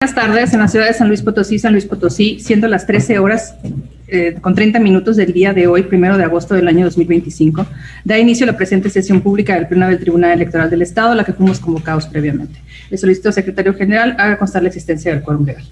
Buenas tardes. En la ciudad de San Luis Potosí, siendo las 13 horas con 30 minutos del día de hoy, 1 de agosto del año 2025, da inicio a la presente sesión pública del Pleno del Tribunal Electoral del Estado, a la que fuimos convocados previamente. Le solicito al secretario general haga constar la existencia del quórum legal.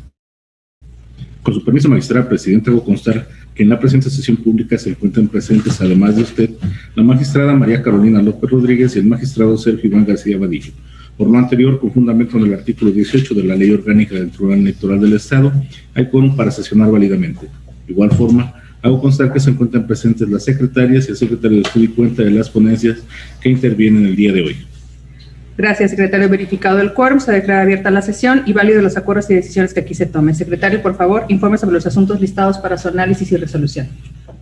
Con su permiso, magistrada presidenta, hago constar que en la presente sesión pública se encuentran presentes, además de usted, la magistrada María Carolina López Rodríguez y el magistrado Sergio Iván García Vadillo. Por lo anterior, con fundamento en el artículo 18 de la Ley Orgánica del Tribunal Electoral del Estado, hay quórum para sesionar válidamente. De igual forma, hago constar que se encuentran presentes las secretarias y el secretario de Estudio y Cuenta de las ponencias que intervienen el día de hoy. Gracias, secretario. Verificado el quórum, se declara abierta la sesión y válidos los acuerdos y decisiones que aquí se tomen. Secretario, por favor, informe sobre los asuntos listados para su análisis y resolución.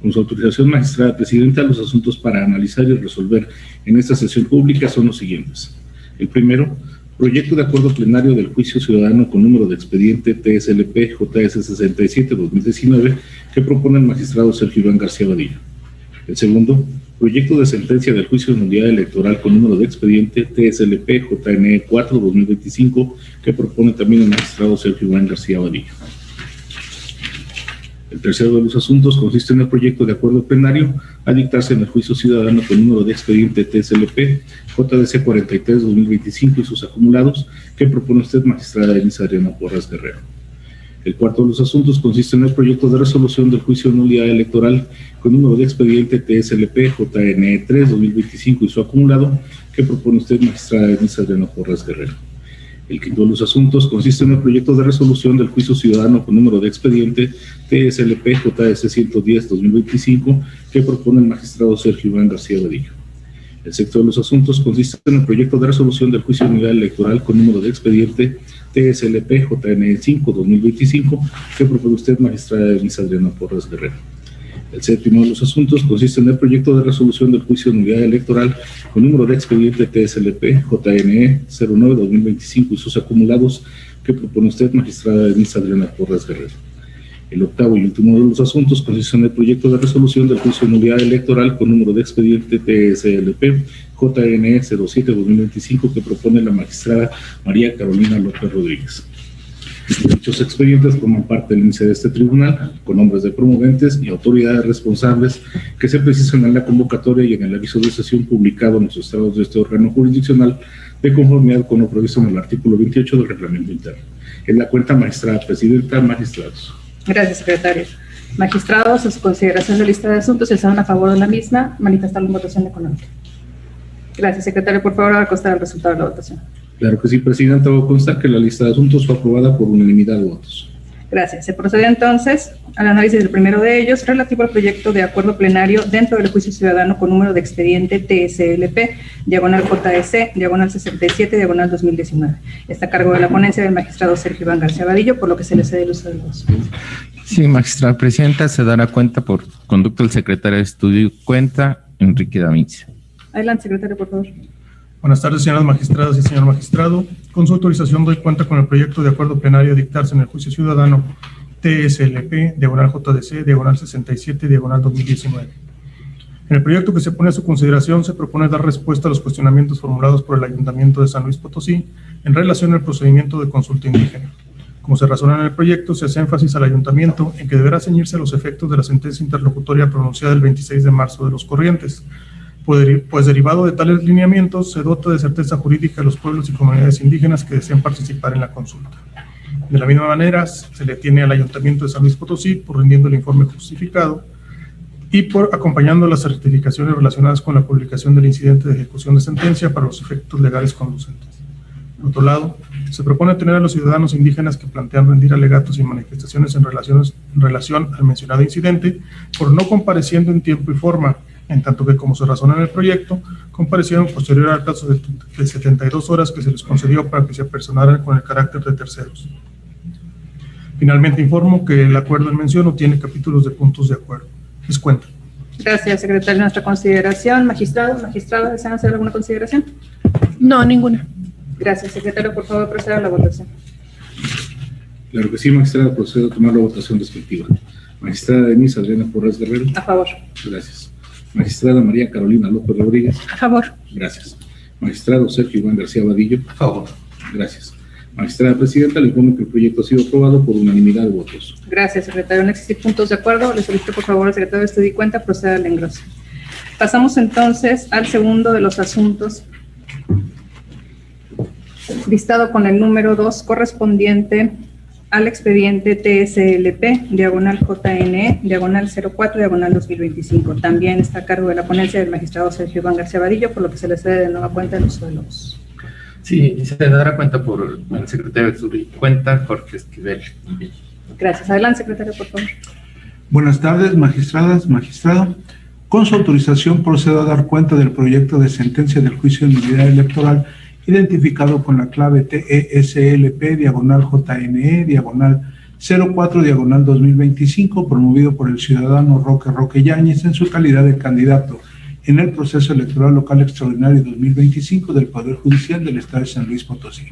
Con su autorización, magistrada presidenta, los asuntos para analizar y resolver en esta sesión pública son los siguientes. El primero, proyecto de acuerdo plenario del juicio ciudadano con número de expediente TSLP JS 67-2019 que propone el magistrado Sergio Iván García Vadillo. El segundo, proyecto de sentencia del juicio de nulidad electoral con número de expediente TSLP JNE 4-2025 que propone también el magistrado Sergio Iván García Vadillo. El tercero de los asuntos consiste en el proyecto de acuerdo plenario a dictarse en el juicio ciudadano con número de expediente TSLP JDC 43-2025 y sus acumulados que propone usted, magistrada Denise Adriana Porras Guerrero. El cuarto de los asuntos consiste en el proyecto de resolución del juicio de nulidad electoral con número de expediente TSLP JNE 3-2025 y su acumulado que propone usted, magistrada Denise Adriana Porras Guerrero. El quinto de los asuntos consiste en el proyecto de resolución del juicio ciudadano con número de expediente TSLP JS 110-2025 que propone el magistrado Sergio Iván García Vadillo. El sexto de los asuntos consiste en el proyecto de resolución del juicio de nulidad electoral con número de expediente TSLP JNE 5-2025 que propone usted, magistrada Denise Adriana Porras Guerrero. El séptimo de los asuntos consiste en el proyecto de resolución del juicio de nulidad electoral con número de expediente TSLP JNE 09-2025 y sus acumulados que propone usted, magistrada Denise Adriana Porras Guerrero. El octavo y último de los asuntos consiste en el proyecto de resolución del juicio de nulidad electoral con número de expediente TSLP JNE 07-2025 que propone la magistrada María Carolina López Rodríguez. Dichos expedientes forman parte del índice de este tribunal con nombres de promoventes y autoridades responsables que se precisan en la convocatoria y en el aviso de sesión publicado en los estados de este órgano jurisdiccional de conformidad con lo previsto en el artículo 28 del reglamento interno. En la cuenta, magistrada presidenta, magistrados. Gracias, secretario. Magistrados, en su consideración de lista de asuntos, si están a favor de la misma, manifestarlo en votación económica. Gracias, secretario. Por favor, haga constar el resultado de la votación. Claro que sí, presidenta. Hago constar que la lista de asuntos fue aprobada por unanimidad de votos. Gracias. Se procede entonces al análisis del primero de ellos, relativo al proyecto de acuerdo plenario dentro del juicio ciudadano con número de expediente TSLP, diagonal JS, diagonal 67, diagonal 2019. Está a cargo de la ponencia del magistrado Sergio Iván García Vadillo, por lo que se le cede el uso del voto. Sí, magistrada presidenta, se dará cuenta por conducto del secretario de Estudio y Cuenta, Enrique Davincia. Adelante, secretario, por favor. Buenas tardes, señoras magistradas y señor magistrado. Con su autorización doy cuenta con el proyecto de acuerdo plenario a dictarse en el juicio ciudadano TSLP, diagonal JDC, diagonal 67, diagonal 2019. En el proyecto que se pone a su consideración se propone dar respuesta a los cuestionamientos formulados por el Ayuntamiento de San Luis Potosí en relación al procedimiento de consulta indígena. Como se razona en el proyecto, se hace énfasis al Ayuntamiento en que deberá ceñirse a los efectos de la sentencia interlocutoria pronunciada el 26 de marzo de los corrientes, pues derivado de tales lineamientos se dota de certeza jurídica a los pueblos y comunidades indígenas que deseen participar en la consulta. De la misma manera, se le tiene al Ayuntamiento de San Luis Potosí por rindiendo el informe justificado y por acompañando las certificaciones relacionadas con la publicación del incidente de ejecución de sentencia para los efectos legales conducentes. Por otro lado, se propone tener a los ciudadanos indígenas que plantean rendir alegatos y manifestaciones en relación al mencionado incidente por no compareciendo en tiempo y forma, en tanto que, como se razona en el proyecto, comparecieron posterior al plazo de 72 horas que se les concedió para que se apersonaran con el carácter de terceros. Finalmente, informo que el acuerdo en mención no tiene capítulos de puntos de acuerdo. Les cuento. Gracias, secretario. Nuestra consideración. Magistrado, magistrada, ¿desean hacer alguna consideración? No, ninguna. Gracias, secretario. Por favor, proceda a la votación. Claro que sí, magistrada. Procedo a tomar la votación respectiva. Magistrada Denise Adriana Porras Guerrero. A favor. Gracias. Magistrada María Carolina López Rodríguez. A favor. Gracias. Magistrado Sergio Iván García Vadillo. A favor. Gracias. Magistrada Presidenta, le informo que el proyecto ha sido aprobado por unanimidad de votos. Gracias, secretario. No existen puntos de acuerdo. Le solicito, por favor, al secretario de Estudio y Cuenta proceda al engroso. Pasamos entonces al segundo de los asuntos, listado con el número 2, correspondiente al expediente TSLP, diagonal JNE, diagonal 04, diagonal 2025. También está a cargo de la ponencia del magistrado Sergio Iván García Vadillo, por lo que se le cede de nueva cuenta el uso de los votos. Sí, se dará cuenta por el secretario de Estudio y Cuenta, Jorge Esquivel. Gracias. Adelante, secretario, por favor. Buenas tardes, magistradas, magistrado. Con su autorización procedo a dar cuenta del proyecto de sentencia del juicio de nulidad electoral identificado con la clave TESLP, diagonal JNE, diagonal 04, diagonal 2025, promovido por el ciudadano Roque Yáñez en su calidad de candidato en el proceso electoral local extraordinario 2025 del Poder Judicial del Estado de San Luis Potosí.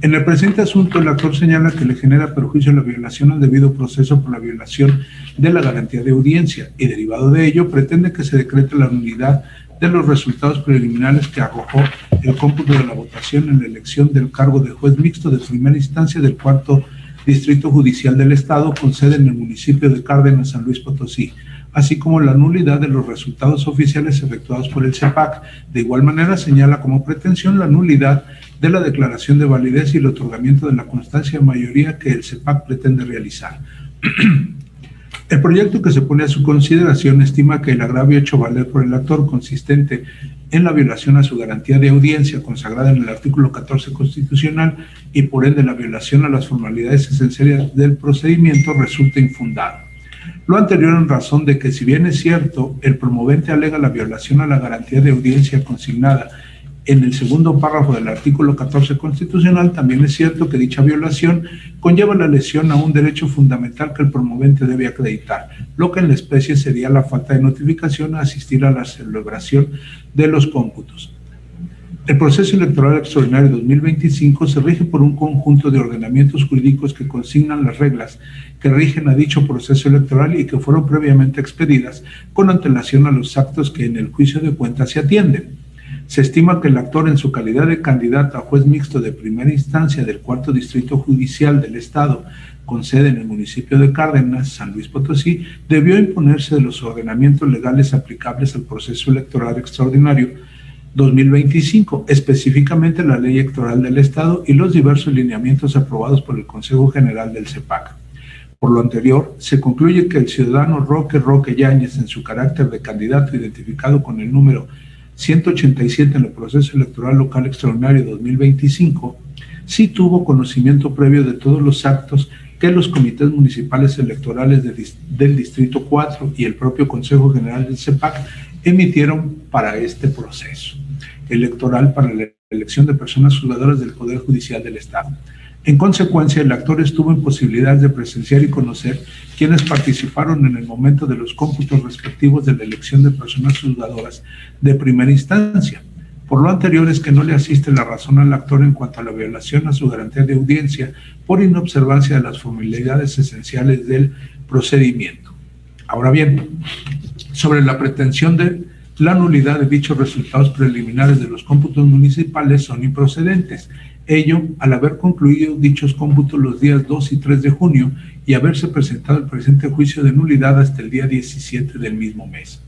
En el presente asunto, el actor señala que le genera perjuicio la violación al debido proceso por la violación de la garantía de audiencia y, derivado de ello, pretende que se decrete la nulidad de los resultados preliminares que arrojó el cómputo de la votación en la elección del cargo de juez mixto de primera instancia del cuarto Distrito Judicial del Estado con sede en el municipio de Cárdenas, San Luis Potosí, así como la nulidad de los resultados oficiales efectuados por el CEPAC. De igual manera, señala como pretensión la nulidad de la declaración de validez y el otorgamiento de la constancia de mayoría que el CEPAC pretende realizar. El proyecto que se pone a su consideración estima que el agravio hecho valer por el actor consistente en la violación a su garantía de audiencia consagrada en el artículo 14 constitucional y por ende la violación a las formalidades esenciales del procedimiento resulta infundado. Lo anterior en razón de que, si bien es cierto, el promovente alega la violación a la garantía de audiencia consignada en el segundo párrafo del artículo 14 constitucional, también es cierto que dicha violación conlleva la lesión a un derecho fundamental que el promovente debe acreditar, lo que en la especie sería la falta de notificación a asistir a la celebración de los cómputos. El proceso electoral extraordinario 2025 se rige por un conjunto de ordenamientos jurídicos que consignan las reglas que rigen a dicho proceso electoral y que fueron previamente expedidas con antelación a los actos que en el juicio de cuentas se atienden. Se estima que el actor, en su calidad de candidato a juez mixto de primera instancia del cuarto Distrito Judicial del Estado, con sede en el municipio de Cárdenas, San Luis Potosí, debió imponerse de los ordenamientos legales aplicables al proceso electoral extraordinario 2025, específicamente la Ley Electoral del Estado y los diversos lineamientos aprobados por el Consejo General del CEPAC. Por lo anterior, se concluye que el ciudadano Roque Yáñez, en su carácter de candidato identificado con el número 187 en el proceso electoral local extraordinario 2025, sí tuvo conocimiento previo de todos los actos que los comités municipales electorales del Distrito 4 y el propio Consejo General del CEPAC emitieron para este proceso electoral para la elección de personas juzgadoras del Poder Judicial del Estado. En consecuencia, el actor estuvo en posibilidades de presenciar y conocer quienes participaron en el momento de los cómputos respectivos de la elección de personas juzgadoras de primera instancia. Por lo anterior es que no le asiste la razón al actor en cuanto a la violación a su garantía de audiencia por inobservancia de las formalidades esenciales del procedimiento. Ahora bien, sobre la pretensión de la nulidad de dichos resultados preliminares de los cómputos municipales son improcedentes. Ello, al haber concluido dichos cómputos los días 2 y 3 de junio y haberse presentado el presente juicio de nulidad hasta el día 17 del mismo mes.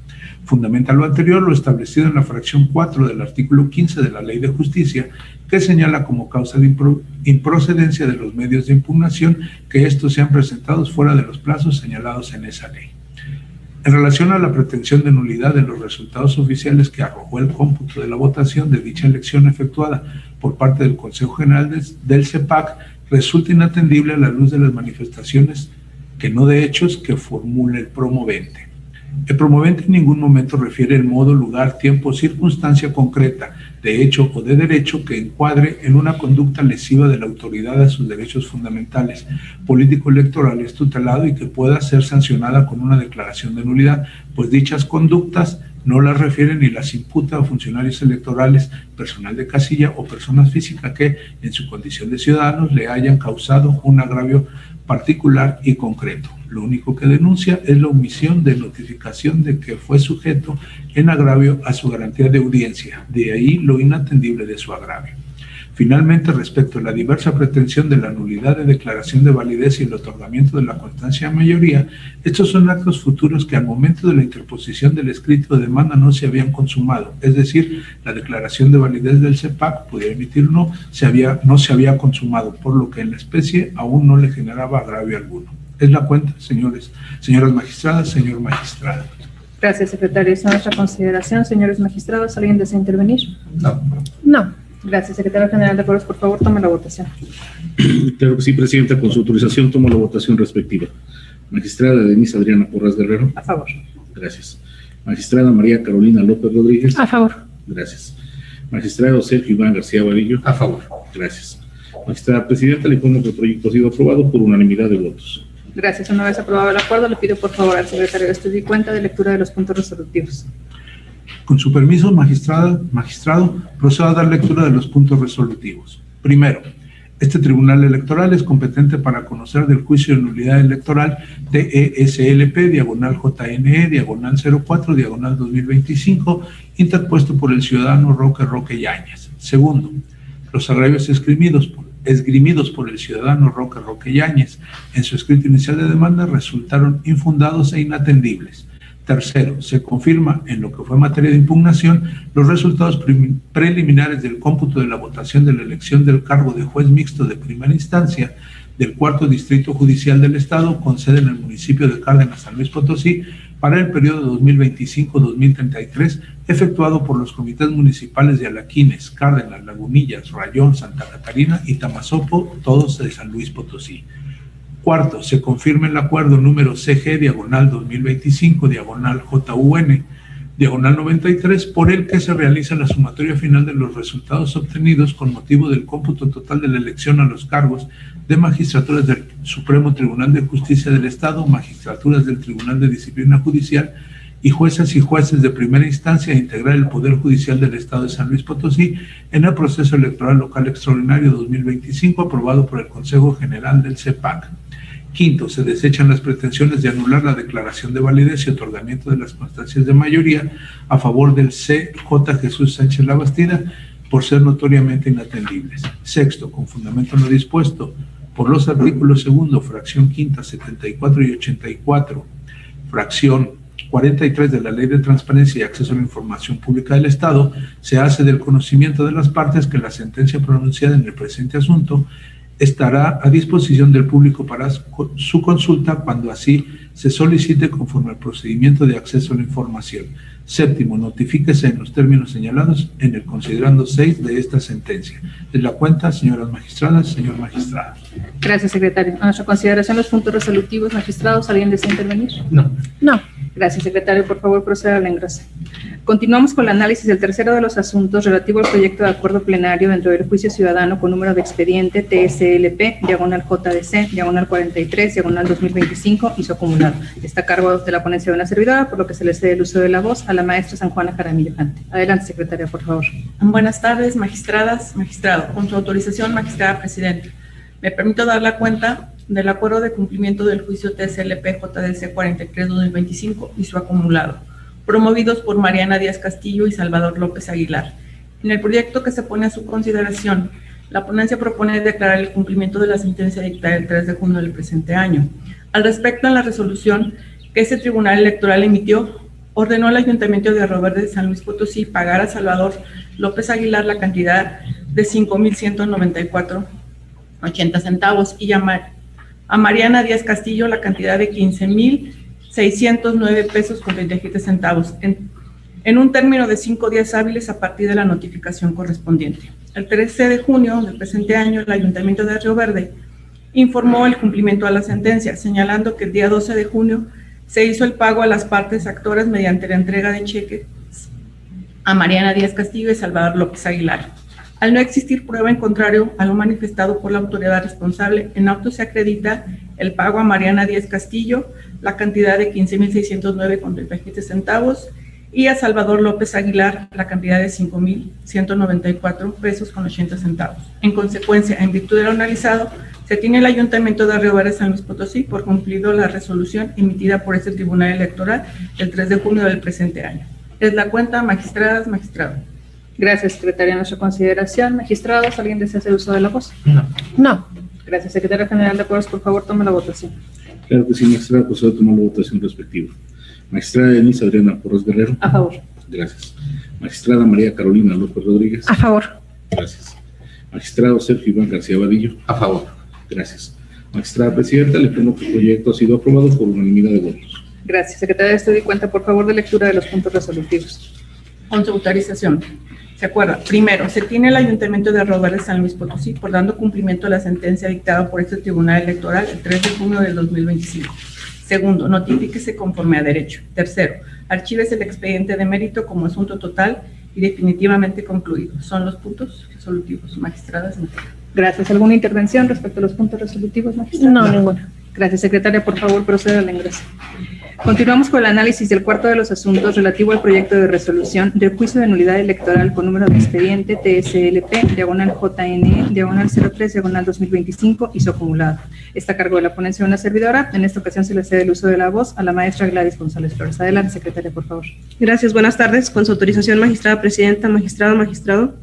Fundamenta lo anterior lo establecido en la fracción 4 del artículo 15 de la Ley de Justicia, que señala como causa de improcedencia de los medios de impugnación que estos sean presentados fuera de los plazos señalados en esa ley. En relación a la pretensión de nulidad de los resultados oficiales que arrojó el cómputo de la votación de dicha elección efectuada por parte del Consejo General del CEPAC, resulta inatendible a la luz de las manifestaciones, que no de hechos, que formula el promovente. El promovente en ningún momento refiere el modo, lugar, tiempo o circunstancia concreta, de hecho o de derecho, que encuadre en una conducta lesiva de la autoridad a sus derechos fundamentales, político-electorales tutelado y que pueda ser sancionada con una declaración de nulidad, pues dichas conductas no las refiere ni las imputa a funcionarios electorales, personal de casilla o personas físicas que, en su condición de ciudadanos, le hayan causado un agravio particular y concreto. Lo único que denuncia es la omisión de notificación de que fue sujeto en agravio a su garantía de audiencia, de ahí lo inatendible de su agravio. Finalmente, respecto a la diversa pretensión de la nulidad de declaración de validez y el otorgamiento de la constancia de mayoría, estos son actos futuros que al momento de la interposición del escrito de demanda no se habían consumado, es decir, la declaración de validez del CEPAC, pudiera emitir o no, no se había consumado, por lo que en la especie aún no le generaba agravio alguno. Es la cuenta, señoras magistradas, señor magistrado. Gracias, secretario. Esa es nuestra consideración. Señores magistrados, ¿alguien desea intervenir? No. Gracias, secretario general de Acuerdos. Por favor, tome la votación. Claro que sí, Presidenta. Con su autorización tomo la votación respectiva. Magistrada Denise Adriana Porras Guerrero. A favor. Gracias. Magistrada María Carolina López Rodríguez. A favor. Gracias. Magistrado Sergio Iván García Vadillo. A favor. Gracias. Magistrada Presidenta, le informo que el proyecto ha sido aprobado por unanimidad de votos. Gracias. Una vez aprobado el acuerdo, le pido por favor al secretario de Estudio y Cuenta de lectura de los puntos resolutivos. Con su permiso, magistrado, procedo a dar lectura de los puntos resolutivos. Primero, este Tribunal Electoral es competente para conocer del juicio de nulidad electoral TESLP, diagonal JNE, diagonal 04, diagonal 2025, interpuesto por el ciudadano Roque Yáñez. Segundo, los agravios esgrimidos por el ciudadano Roque Yáñez en su escrito inicial de demanda resultaron infundados e inatendibles. Tercero, se confirma en lo que fue materia de impugnación los resultados preliminares del cómputo de la votación de la elección del cargo de juez mixto de primera instancia del Cuarto Distrito Judicial del Estado con sede en el municipio de Cárdenas, San Luis Potosí, para el periodo 2025-2033, efectuado por los comités municipales de Alaquines, Cárdenas, Lagunillas, Rayón, Santa Catarina y Tamazopo, todos de San Luis Potosí. Cuarto, se confirma el acuerdo número CG, diagonal 2025, diagonal JUN, diagonal 93, por el que se realiza la sumatoria final de los resultados obtenidos con motivo del cómputo total de la elección a los cargos de magistraturas del Supremo Tribunal de Justicia del Estado, magistraturas del Tribunal de Disciplina Judicial y juezas y jueces de primera instancia a integrar el Poder Judicial del Estado de San Luis Potosí en el proceso electoral local extraordinario 2025 aprobado por el Consejo General del CEPAC. Quinto, se desechan las pretensiones de anular la declaración de validez y otorgamiento de las constancias de mayoría a favor del C.J. Jesús Sánchez Labastida por ser notoriamente inatendibles. Sexto, con fundamento no dispuesto por los artículos segundo, fracción quinta, 74 y 84, fracción 43 de la Ley de Transparencia y Acceso a la Información Pública del Estado, se hace del conocimiento de las partes que la sentencia pronunciada en el presente asunto estará a disposición del público para su consulta cuando así se solicite conforme al procedimiento de acceso a la información. Séptimo, notifíquese en los términos señalados en el considerando 6 de esta sentencia. De la cuenta, señoras magistradas, señor magistrado. Gracias, secretario. A nuestra consideración los puntos resolutivos, magistrados, ¿alguien desea intervenir? No. Gracias, secretario. Por favor, proceda al engrose. Continuamos con el análisis del tercero de los asuntos relativo al proyecto de acuerdo plenario dentro del juicio ciudadano con número de expediente TSLP, diagonal JDC, diagonal 43, diagonal 2025 y su acumulado. Está a cargo de la ponencia de una servidora, por lo que se le cede el uso de la voz a la maestra San Juana Jaramillo Jante. Adelante, secretaria, por favor. Buenas tardes, magistradas, magistrado. Con su autorización, magistrada presidenta, me permito dar la cuenta del acuerdo de cumplimiento del juicio TSLP JDC 43-2025 y su acumulado, promovidos por Mariana Díaz Castillo y Salvador López Aguilar. En el proyecto que se pone a su consideración, la ponencia propone declarar el cumplimiento de la sentencia dictada el 3 de junio del presente año. Al respecto, en la resolución que ese tribunal electoral emitió, ordenó al Ayuntamiento de Arroyo Verde de San Luis Potosí pagar a Salvador López Aguilar la cantidad de 5,194.80 centavos y a Mariana Díaz Castillo la cantidad de 15,609 pesos con 37 centavos en un término de 5 días hábiles a partir de la notificación correspondiente. El 13 de junio del presente año, el Ayuntamiento de Arroyo Verde informó el cumplimiento a la sentencia, señalando que el día 12 de junio se hizo el pago a las partes actoras mediante la entrega de cheques a Mariana Díaz Castillo y Salvador López Aguilar. Al no existir prueba en contrario a lo manifestado por la autoridad responsable, en auto se acredita el pago a Mariana Díaz Castillo, la cantidad de 15,609,37 centavos, y a Salvador López Aguilar, la cantidad de 5,194 pesos con 80 centavos. En consecuencia, en virtud de lo analizado, se tiene el Ayuntamiento de Arroyo Verde San Luis Potosí por cumplido la resolución emitida por este Tribunal Electoral el 3 de junio del presente año. Es la cuenta, magistradas, magistrado. Gracias, secretaria. En nuestra consideración, magistrados, ¿alguien desea hacer uso de la voz? No. Gracias, secretaria general de acuerdos, por favor, tome la votación. Claro que sí, magistrada, procedo a tomar la votación respectiva. Magistrada Denise Adriana Porras Guerrero. A favor. Gracias. Magistrada María Carolina López Rodríguez. A favor. Gracias. Magistrado Sergio Iván García Vadillo. A favor. Gracias. Magistrada Presidenta, le informo que el proyecto ha sido aprobado por unanimidad de votos. Gracias, secretaria de Estudio y Cuenta, por favor, de lectura de los puntos resolutivos. Con su autorización. Se acuerda. Primero, se tiene el Ayuntamiento de Río Verde, San Luis Potosí, por dando cumplimiento a la sentencia dictada por este Tribunal Electoral el 3 de junio del 2025. Segundo, notifíquese conforme a derecho. Tercero, archívese el expediente de mérito como asunto total y definitivamente concluido. Son los puntos resolutivos. Magistradas. Gracias. ¿Alguna intervención respecto a los puntos resolutivos, magistrada? No, ninguna. Gracias, secretaria. Por favor, proceda al ingreso. Continuamos con el análisis del cuarto de los asuntos relativo al proyecto de resolución del juicio de nulidad electoral con número de expediente TSLP, diagonal JNE, diagonal 03, diagonal 2025 y su acumulado. Está a cargo de la ponencia de una servidora. En esta ocasión se le cede el uso de la voz a la maestra Gladys González Flores. Adelante, secretaria, por favor. Gracias, buenas tardes. Con su autorización, magistrada presidenta, magistrado,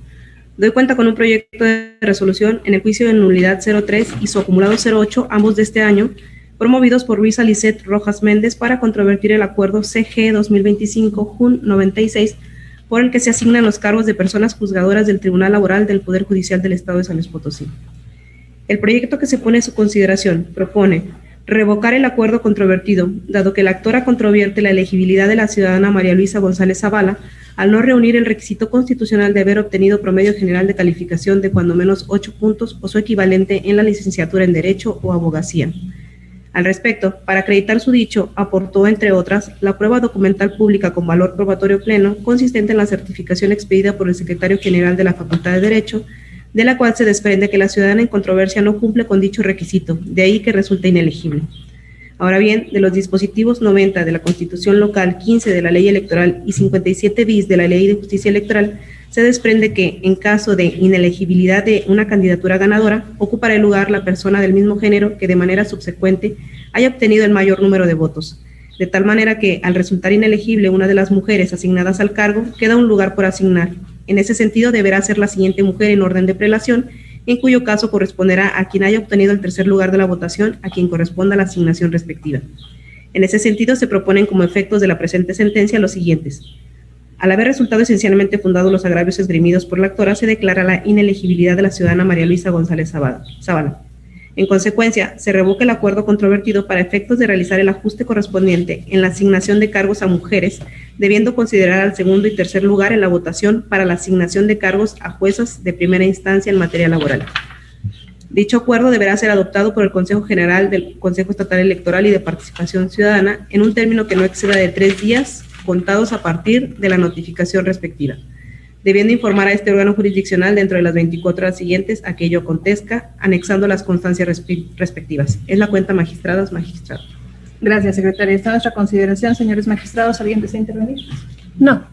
doy cuenta con un proyecto de resolución en el juicio de nulidad 03 y su acumulado 08, ambos de este año, promovidos por Luisa Lisset Rojas Méndez para controvertir el acuerdo CG 2025-JUN 96, por el que se asignan los cargos de personas juzgadoras del Tribunal Laboral del Poder Judicial del Estado de San Luis Potosí. El proyecto que se pone a su consideración propone revocar el acuerdo controvertido, dado que la actora controvierte la elegibilidad de la ciudadana María Luisa González Zavala al no reunir el requisito constitucional de haber obtenido promedio general de calificación de cuando menos 8 puntos o su equivalente en la licenciatura en Derecho o Abogacía. Al respecto, para acreditar su dicho, aportó, entre otras, la prueba documental pública con valor probatorio pleno, consistente en la certificación expedida por el secretario general de la Facultad de Derecho, de la cual se desprende que la ciudadana en controversia no cumple con dicho requisito, de ahí que resulta inelegible. Ahora bien, de los dispositivos 90 de la Constitución Local, 15 de la Ley Electoral y 57 bis de la Ley de Justicia Electoral, se desprende que, en caso de inelegibilidad de una candidatura ganadora, ocupará el lugar la persona del mismo género que de manera subsecuente haya obtenido el mayor número de votos, de tal manera que, al resultar inelegible una de las mujeres asignadas al cargo, queda un lugar por asignar. En ese sentido, deberá ser la siguiente mujer en orden de prelación, en cuyo caso corresponderá a quien haya obtenido el tercer lugar de la votación, a quien corresponda la asignación respectiva. En ese sentido, se proponen como efectos de la presente sentencia los siguientes. Al haber resultado esencialmente fundados los agravios esgrimidos por la actora, se declara la inelegibilidad de la ciudadana María Luisa González Zavala. En consecuencia, se revoca el acuerdo controvertido para efectos de realizar el ajuste correspondiente en la asignación de cargos a mujeres, debiendo considerar al segundo y tercer lugar en la votación para la asignación de cargos a juezas de primera instancia en materia laboral. Dicho acuerdo deberá ser adoptado por el Consejo General del Consejo Estatal Electoral y de Participación Ciudadana en un término que no exceda de 3 días contados a partir de la notificación respectiva, debiendo informar a este órgano jurisdiccional dentro de las 24 horas siguientes a que ello acontezca, anexando las constancias respectivas. Es la cuenta, magistradas, magistrado. Gracias, secretaria. Está nuestra consideración, señores magistrados. ¿Alguien desea intervenir? No.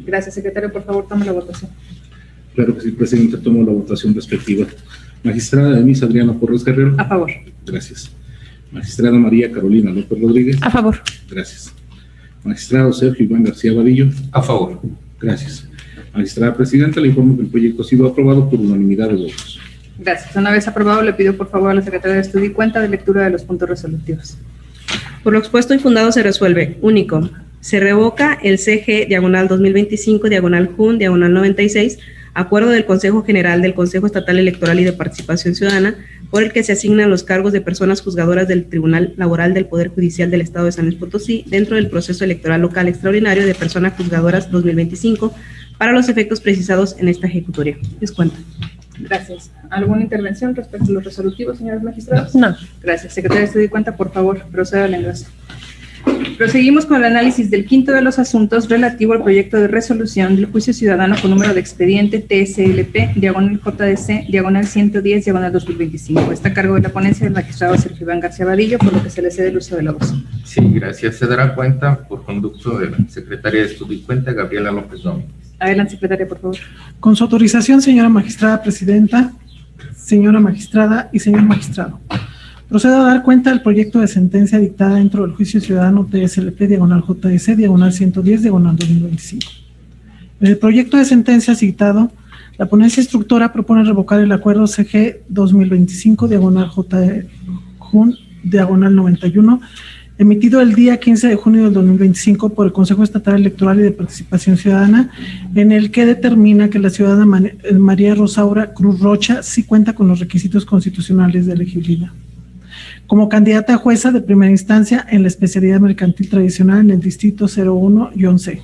Gracias, secretaria. Por favor, tome la votación. Claro que sí, presidente, tomo la votación respectiva. Magistrada Denise Adriana Porras Guerrero. A favor. Gracias. Magistrada María Carolina López Rodríguez. A favor. Gracias. Magistrado Sergio Iván García Vadillo. A favor. Gracias. Magistrada Presidenta, le informo que el proyecto ha sido aprobado por unanimidad de votos. Gracias. Una vez aprobado, le pido por favor a la secretaria de Estudio y Cuenta de lectura de los puntos resolutivos. Por lo expuesto y fundado se resuelve. Único. Se revoca el CG diagonal 2025 diagonal JUN diagonal 96, acuerdo del Consejo General del Consejo Estatal Electoral y de Participación Ciudadana, por el que se asignan los cargos de personas juzgadoras del Tribunal Laboral del Poder Judicial del Estado de San Luis Potosí dentro del proceso electoral local extraordinario de personas juzgadoras 2025 para los efectos precisados en esta ejecutoria. Les cuento. Gracias. ¿Alguna intervención respecto a los resolutivos, señores magistrados? No. Gracias. Secretaria de Estudio y Cuenta, por favor, proceda al enlace. Proseguimos con el análisis del quinto de los asuntos relativo al proyecto de resolución del juicio ciudadano con número de expediente TSLP, diagonal JDC, diagonal 110, diagonal 2025. Está a cargo de la ponencia del magistrado Sergio Iván García Vadillo, por lo que se le cede el uso de la voz. Sí, gracias. Se dará cuenta por conducto de la secretaria de Estudio y Cuenta, Gabriela López Domínguez. Adelante, secretaria, por favor. Con su autorización, señora magistrada presidenta, señora magistrada y señor magistrado, procedo a dar cuenta del proyecto de sentencia dictada dentro del juicio ciudadano TSLP, diagonal JS, diagonal 110, diagonal 2025. En el proyecto de sentencia citado, la ponencia instructora propone revocar el acuerdo CG 2025, diagonal J, diagonal 91, emitido el día 15 de junio del 2025 por el Consejo Estatal Electoral y de Participación Ciudadana, en el que determina que la ciudadana María Rosaura Cruz Rocha sí cuenta con los requisitos constitucionales de elegibilidad como candidata a jueza de primera instancia en la especialidad mercantil tradicional en el distrito 01-C.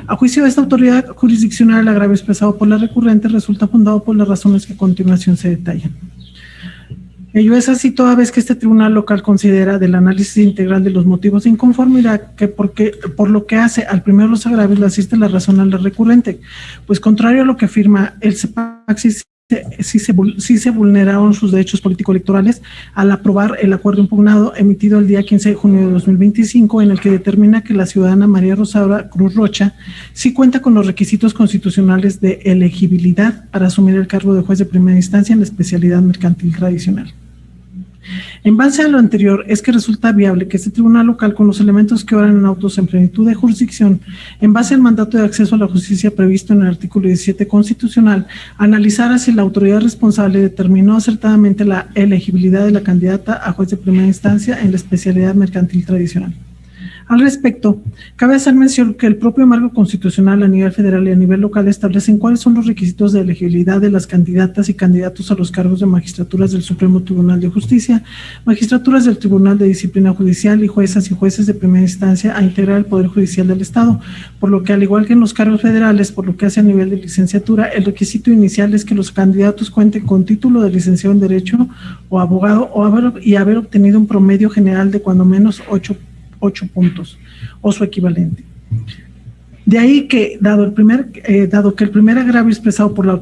A juicio de esta autoridad jurisdiccional, el agravio expresado por la recurrente resulta fundado por las razones que a continuación se detallan. Ello es así toda vez que este tribunal local considera del análisis integral de los motivos de inconformidad que por lo que hace al primero de los agravios le asiste la razón a la recurrente, pues contrario a lo que afirma el CEPAC, sí se vulneraron sus derechos político-electorales al aprobar el acuerdo impugnado emitido el día 15 de junio de 2025, en el que determina que la ciudadana María Rosaura Cruz Rocha sí cuenta con los requisitos constitucionales de elegibilidad para asumir el cargo de juez de primera instancia en la especialidad mercantil tradicional. En base a lo anterior, es que resulta viable que este tribunal local, con los elementos que obran en autos en plenitud de jurisdicción, en base al mandato de acceso a la justicia previsto en el artículo 17 constitucional, analizara si la autoridad responsable determinó acertadamente la elegibilidad de la candidata a juez de primera instancia en la especialidad mercantil tradicional. Al respecto, cabe hacer mención que el propio marco constitucional a nivel federal y a nivel local establecen cuáles son los requisitos de elegibilidad de las candidatas y candidatos a los cargos de magistraturas del Supremo Tribunal de Justicia, magistraturas del Tribunal de Disciplina Judicial y juezas y jueces de primera instancia a integrar el Poder Judicial del Estado, por lo que al igual que en los cargos federales, por lo que hace a nivel de licenciatura, el requisito inicial es que los candidatos cuenten con título de licenciado en Derecho o abogado y haber obtenido un promedio general de cuando menos 8 puntos o su equivalente. De ahí que, dado que el primer agravio expresado por la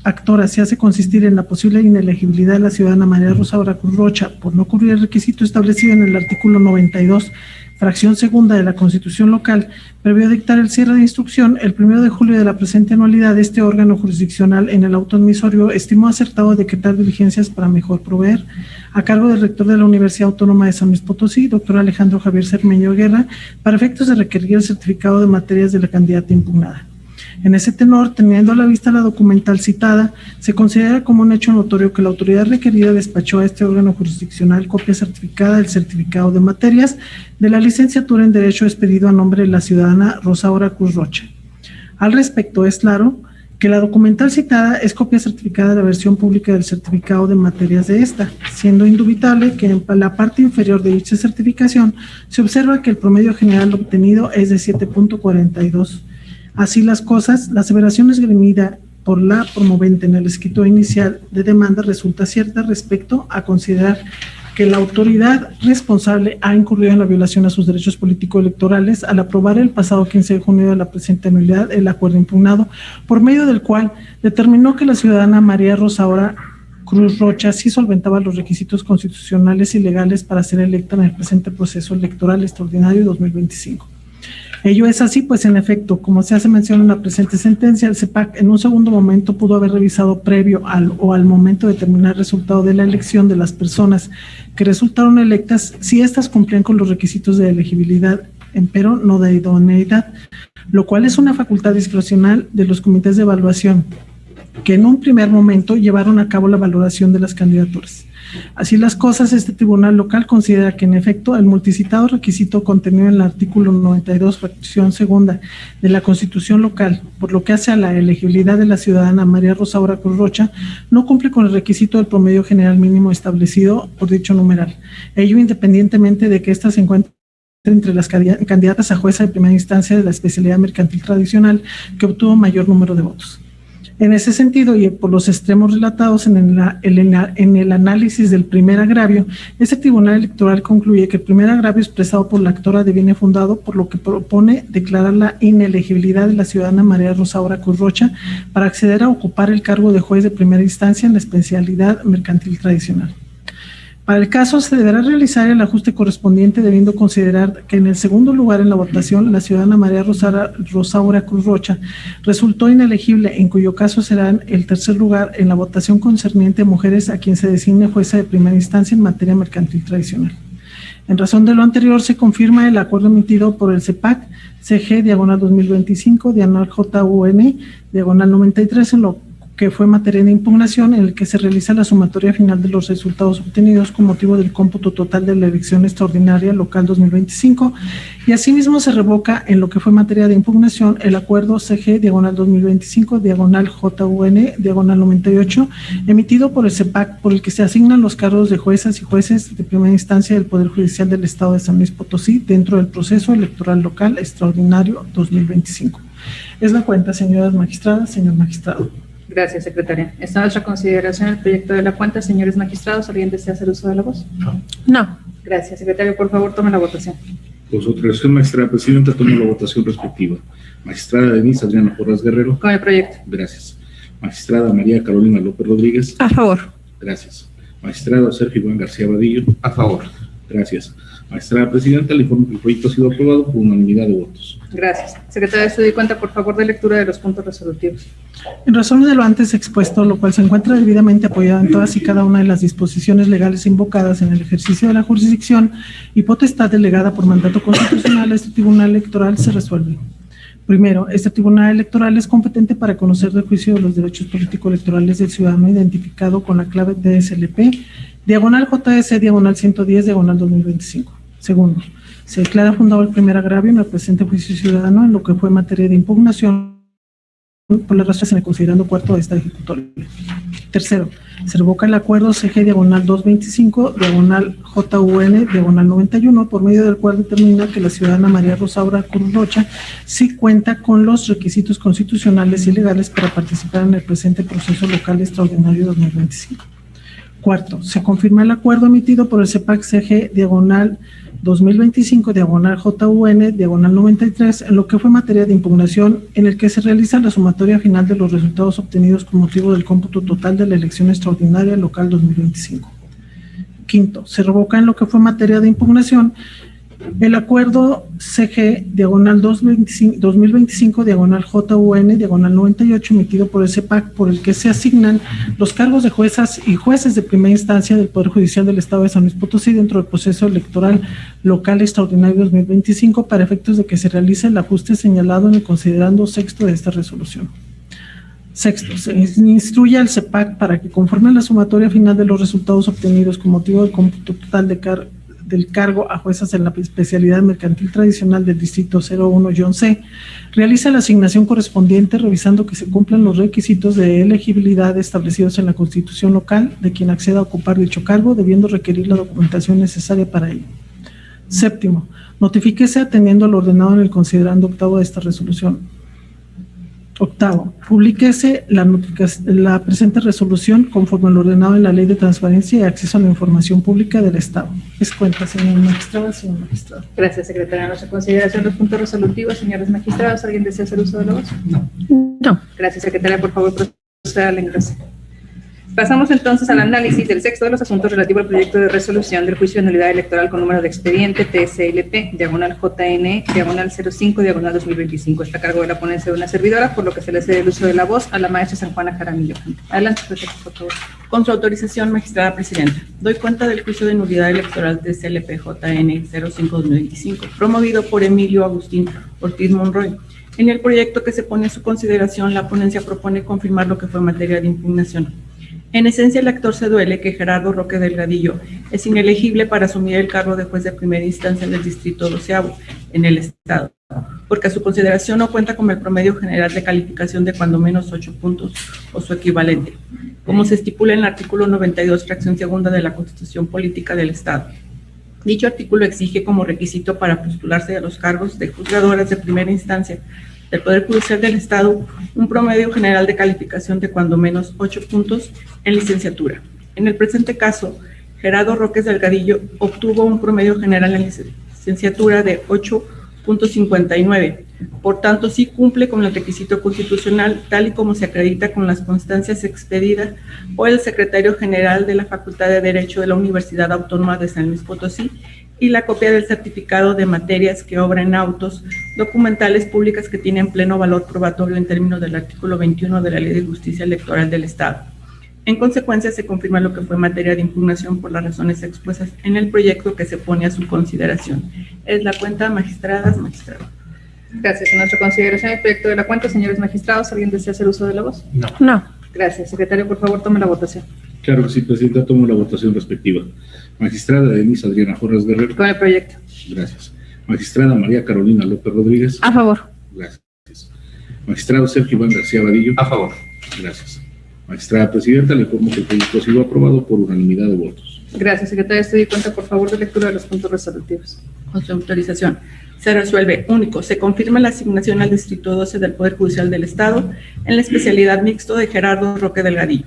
actora se hace consistir en la posible inelegibilidad de la ciudadana María Rosaura Cruz Rocha por no cubrir el requisito establecido en el artículo 92, fracción segunda de la Constitución local, previo dictar el cierre de instrucción, el 1 de julio de la presente anualidad, este órgano jurisdiccional en el auto admisorio estimó acertado decretar diligencias para mejor proveer, a cargo del rector de la Universidad Autónoma de San Luis Potosí, doctor Alejandro Javier Cermeño Guerra, para efectos de requerir el certificado de materias de la candidata impugnada. En ese tenor, teniendo a la vista la documental citada, se considera como un hecho notorio que la autoridad requerida despachó a este órgano jurisdiccional copia certificada del certificado de materias de la licenciatura en Derecho expedido a nombre de la ciudadana Rosaura Cruz Rocha. Al respecto, es claro que la documental citada es copia certificada de la versión pública del certificado de materias de esta, siendo indubitable que en la parte inferior de dicha certificación se observa que el promedio general obtenido es de 7.42. Así las cosas, la aseveración esgrimida por la promovente en el escrito inicial de demanda resulta cierta respecto a considerar que la autoridad responsable ha incurrido en la violación a sus derechos político-electorales al aprobar el pasado 15 de junio de la presente anualidad el acuerdo impugnado, por medio del cual determinó que la ciudadana María Rosaura Cruz Rocha sí solventaba los requisitos constitucionales y legales para ser electa en el presente proceso electoral extraordinario 2025. Ello es así, pues en efecto, como se hace mención en la presente sentencia, el CEPAC en un segundo momento pudo haber revisado previo al momento de determinar el resultado de la elección de las personas que resultaron electas si éstas cumplían con los requisitos de elegibilidad, empero no de idoneidad, lo cual es una facultad discrecional de los comités de evaluación que en un primer momento llevaron a cabo la valoración de las candidaturas. Así las cosas, este tribunal local considera que en efecto el multicitado requisito contenido en el artículo 92, fracción segunda de la Constitución local, por lo que hace a la elegibilidad de la ciudadana María Rosaura Cruz Rocha, no cumple con el requisito del promedio general mínimo establecido por dicho numeral, ello independientemente de que ésta se encuentre entre las candidatas a jueza de primera instancia de la especialidad mercantil tradicional que obtuvo mayor número de votos. En ese sentido, y por los extremos relatados en el análisis del primer agravio, este tribunal electoral concluye que el primer agravio expresado por la actora deviene fundado, por lo que propone declarar la inelegibilidad de la ciudadana María Rosaura Cruz Rocha para acceder a ocupar el cargo de juez de primera instancia en la especialidad mercantil tradicional. Para el caso, se deberá realizar el ajuste correspondiente, debiendo considerar que en el segundo lugar en la votación, la ciudadana María Rosaura Cruz Rocha resultó inelegible, en cuyo caso será el tercer lugar en la votación concerniente a mujeres a quien se designe jueza de primera instancia en materia mercantil tradicional. En razón de lo anterior, se confirma el acuerdo emitido por el CEPAC CG diagonal 2025 diagonal JUN diagonal 93 en lo que fue materia de impugnación, en el que se realiza la sumatoria final de los resultados obtenidos con motivo del cómputo total de la elección extraordinaria local 2025, y asimismo se revoca en lo que fue materia de impugnación el acuerdo CG diagonal 2025 diagonal JUN diagonal 98 emitido por el CEPAC, por el que se asignan los cargos de juezas y jueces de primera instancia del Poder Judicial del Estado de San Luis Potosí dentro del proceso electoral local extraordinario 2025. Es la cuenta, señoras magistradas, señor magistrado. Gracias, secretaria. Está a nuestra consideración el proyecto de la cuenta. Señores magistrados, ¿alguien desea hacer uso de la voz? No. Gracias, secretario. Por favor, tome la votación. Por su autorización, magistrada presidenta, tomo la votación respectiva. Magistrada Denise Adriana Porras Guerrero. Con el proyecto. Gracias. Magistrada María Carolina López Rodríguez. A favor. Gracias. Magistrado Sergio Iván García Vadillo. A favor. Gracias. Magistrada presidenta, le informo que el proyecto ha sido aprobado por unanimidad de votos. Gracias. Secretaria de Estudio y Cuenta, por favor, de lectura de los puntos resolutivos. En razón de lo antes expuesto, lo cual se encuentra debidamente apoyado en todas y cada una de las disposiciones legales invocadas en el ejercicio de la jurisdicción y potestad delegada por mandato constitucional a este Tribunal Electoral, se resuelve. Primero, este Tribunal Electoral es competente para conocer del juicio de los derechos político-electorales del ciudadano identificado con la clave TSLP, diagonal JS, diagonal 110, diagonal 2025. Segundo, se declara fundado el primer agravio en el presente juicio ciudadano en lo que fue materia de impugnación por las razones en el considerando cuarto de esta ejecutoria. Tercero, se revoca el acuerdo CG diagonal 225 diagonal JUN diagonal 91, por medio del cual determina que la ciudadana María Rosaura Cruz Rocha sí cuenta con los requisitos constitucionales y legales para participar en el presente proceso local extraordinario 2025. Cuarto, se confirma el acuerdo emitido por el CEPAC CG diagonal 2025 diagonal JUN diagonal 93 en lo que fue materia de impugnación, en el que se realiza la sumatoria final de los resultados obtenidos con motivo del cómputo total de la elección extraordinaria local 2025. Quinto, se revoca en lo que fue materia de impugnación el acuerdo CG diagonal 2025 diagonal JUN diagonal 98 emitido por el CEPAC, por el que se asignan los cargos de juezas y jueces de primera instancia del Poder Judicial del Estado de San Luis Potosí dentro del proceso electoral local extraordinario 2025 para efectos de que se realice el ajuste señalado en el considerando sexto de esta resolución. Sexto, se instruye al CEPAC para que, conforme a la sumatoria final de los resultados obtenidos con motivo del cómputo total del cargo a juezas en la especialidad mercantil tradicional del distrito 01-C, realiza la asignación correspondiente revisando que se cumplan los requisitos de elegibilidad establecidos en la Constitución local de quien acceda a ocupar dicho cargo, debiendo requerir la documentación necesaria para ello. Séptimo, notifíquese atendiendo al ordenado en el considerando octavo de esta resolución. Octavo, publíquese la presente resolución conforme al ordenado en la Ley de Transparencia y Acceso a la Información Pública del Estado. Es cuenta, señor magistrado, señor magistrado. Gracias, secretaria. A nuestra consideración los puntos resolutivos. Señores magistrados, ¿alguien desea hacer uso de la voz? No. Gracias, secretaria. Por favor, proceda al ingreso. Pasamos entonces al análisis del sexto de los asuntos relativo al proyecto de resolución del juicio de nulidad electoral con número de expediente TSLP, diagonal JN, diagonal 05, diagonal 2025. Está a cargo de la ponencia de una servidora, por lo que se le cede el uso de la voz a la maestra San Juana Jaramillo. Adelante, por favor. Con su autorización, magistrada presidenta, doy cuenta del juicio de nulidad electoral TSLP-JN 05-2025, promovido por Emilio Agustín Ortiz Monroy. En el proyecto que se pone a su consideración, la ponencia propone confirmar lo que fue materia de impugnación. En esencia, el actor se duele que Gerardo Roque Delgadillo es inelegible para asumir el cargo de juez de primera instancia del distrito 12º en el Estado, porque a su consideración no cuenta con el promedio general de calificación de cuando menos 8 puntos o su equivalente, como se estipula en el artículo 92, fracción segunda de la Constitución Política del Estado. Dicho artículo exige como requisito para postularse a los cargos de juzgadoras de primera instancia del Poder Judicial del Estado un promedio general de calificación de cuando menos 8 puntos en licenciatura. En el presente caso, Gerardo Roque Delgadillo obtuvo un promedio general en licenciatura de 8.59. Por tanto, sí cumple con el requisito constitucional, tal y como se acredita con las constancias expedidas por el secretario general de la Facultad de Derecho de la Universidad Autónoma de San Luis Potosí y la copia del certificado de materias que obra en autos documentales públicas que tienen pleno valor probatorio en términos del artículo 21 de la Ley de Justicia Electoral del Estado. En consecuencia, se confirma lo que fue materia de impugnación por las razones expuestas en el proyecto que se pone a su consideración. Es la cuenta, magistradas, magistrados. Gracias. En nuestra consideración el proyecto de la cuenta, señores magistrados, ¿alguien desea hacer uso de la voz? No. Gracias. Secretario, por favor, tome la votación. Claro que sí, Presidenta. Tomo la votación respectiva. Magistrada Denise Adriana Jorras Guerrero. Con el proyecto. Gracias. Magistrada María Carolina López Rodríguez. A favor. Gracias. Magistrado Sergio Iván García Vadillo. A favor. Gracias. Magistrada Presidenta, le informo que el proyecto ha sido aprobado por unanimidad de votos. Gracias. Secretario, estoy cuenta, por favor, de lectura de los puntos resolutivos. Con su autorización, se resuelve. Único, se confirma la asignación al Distrito 12 del Poder Judicial del Estado en la especialidad mixto de Gerardo Roque Delgadillo.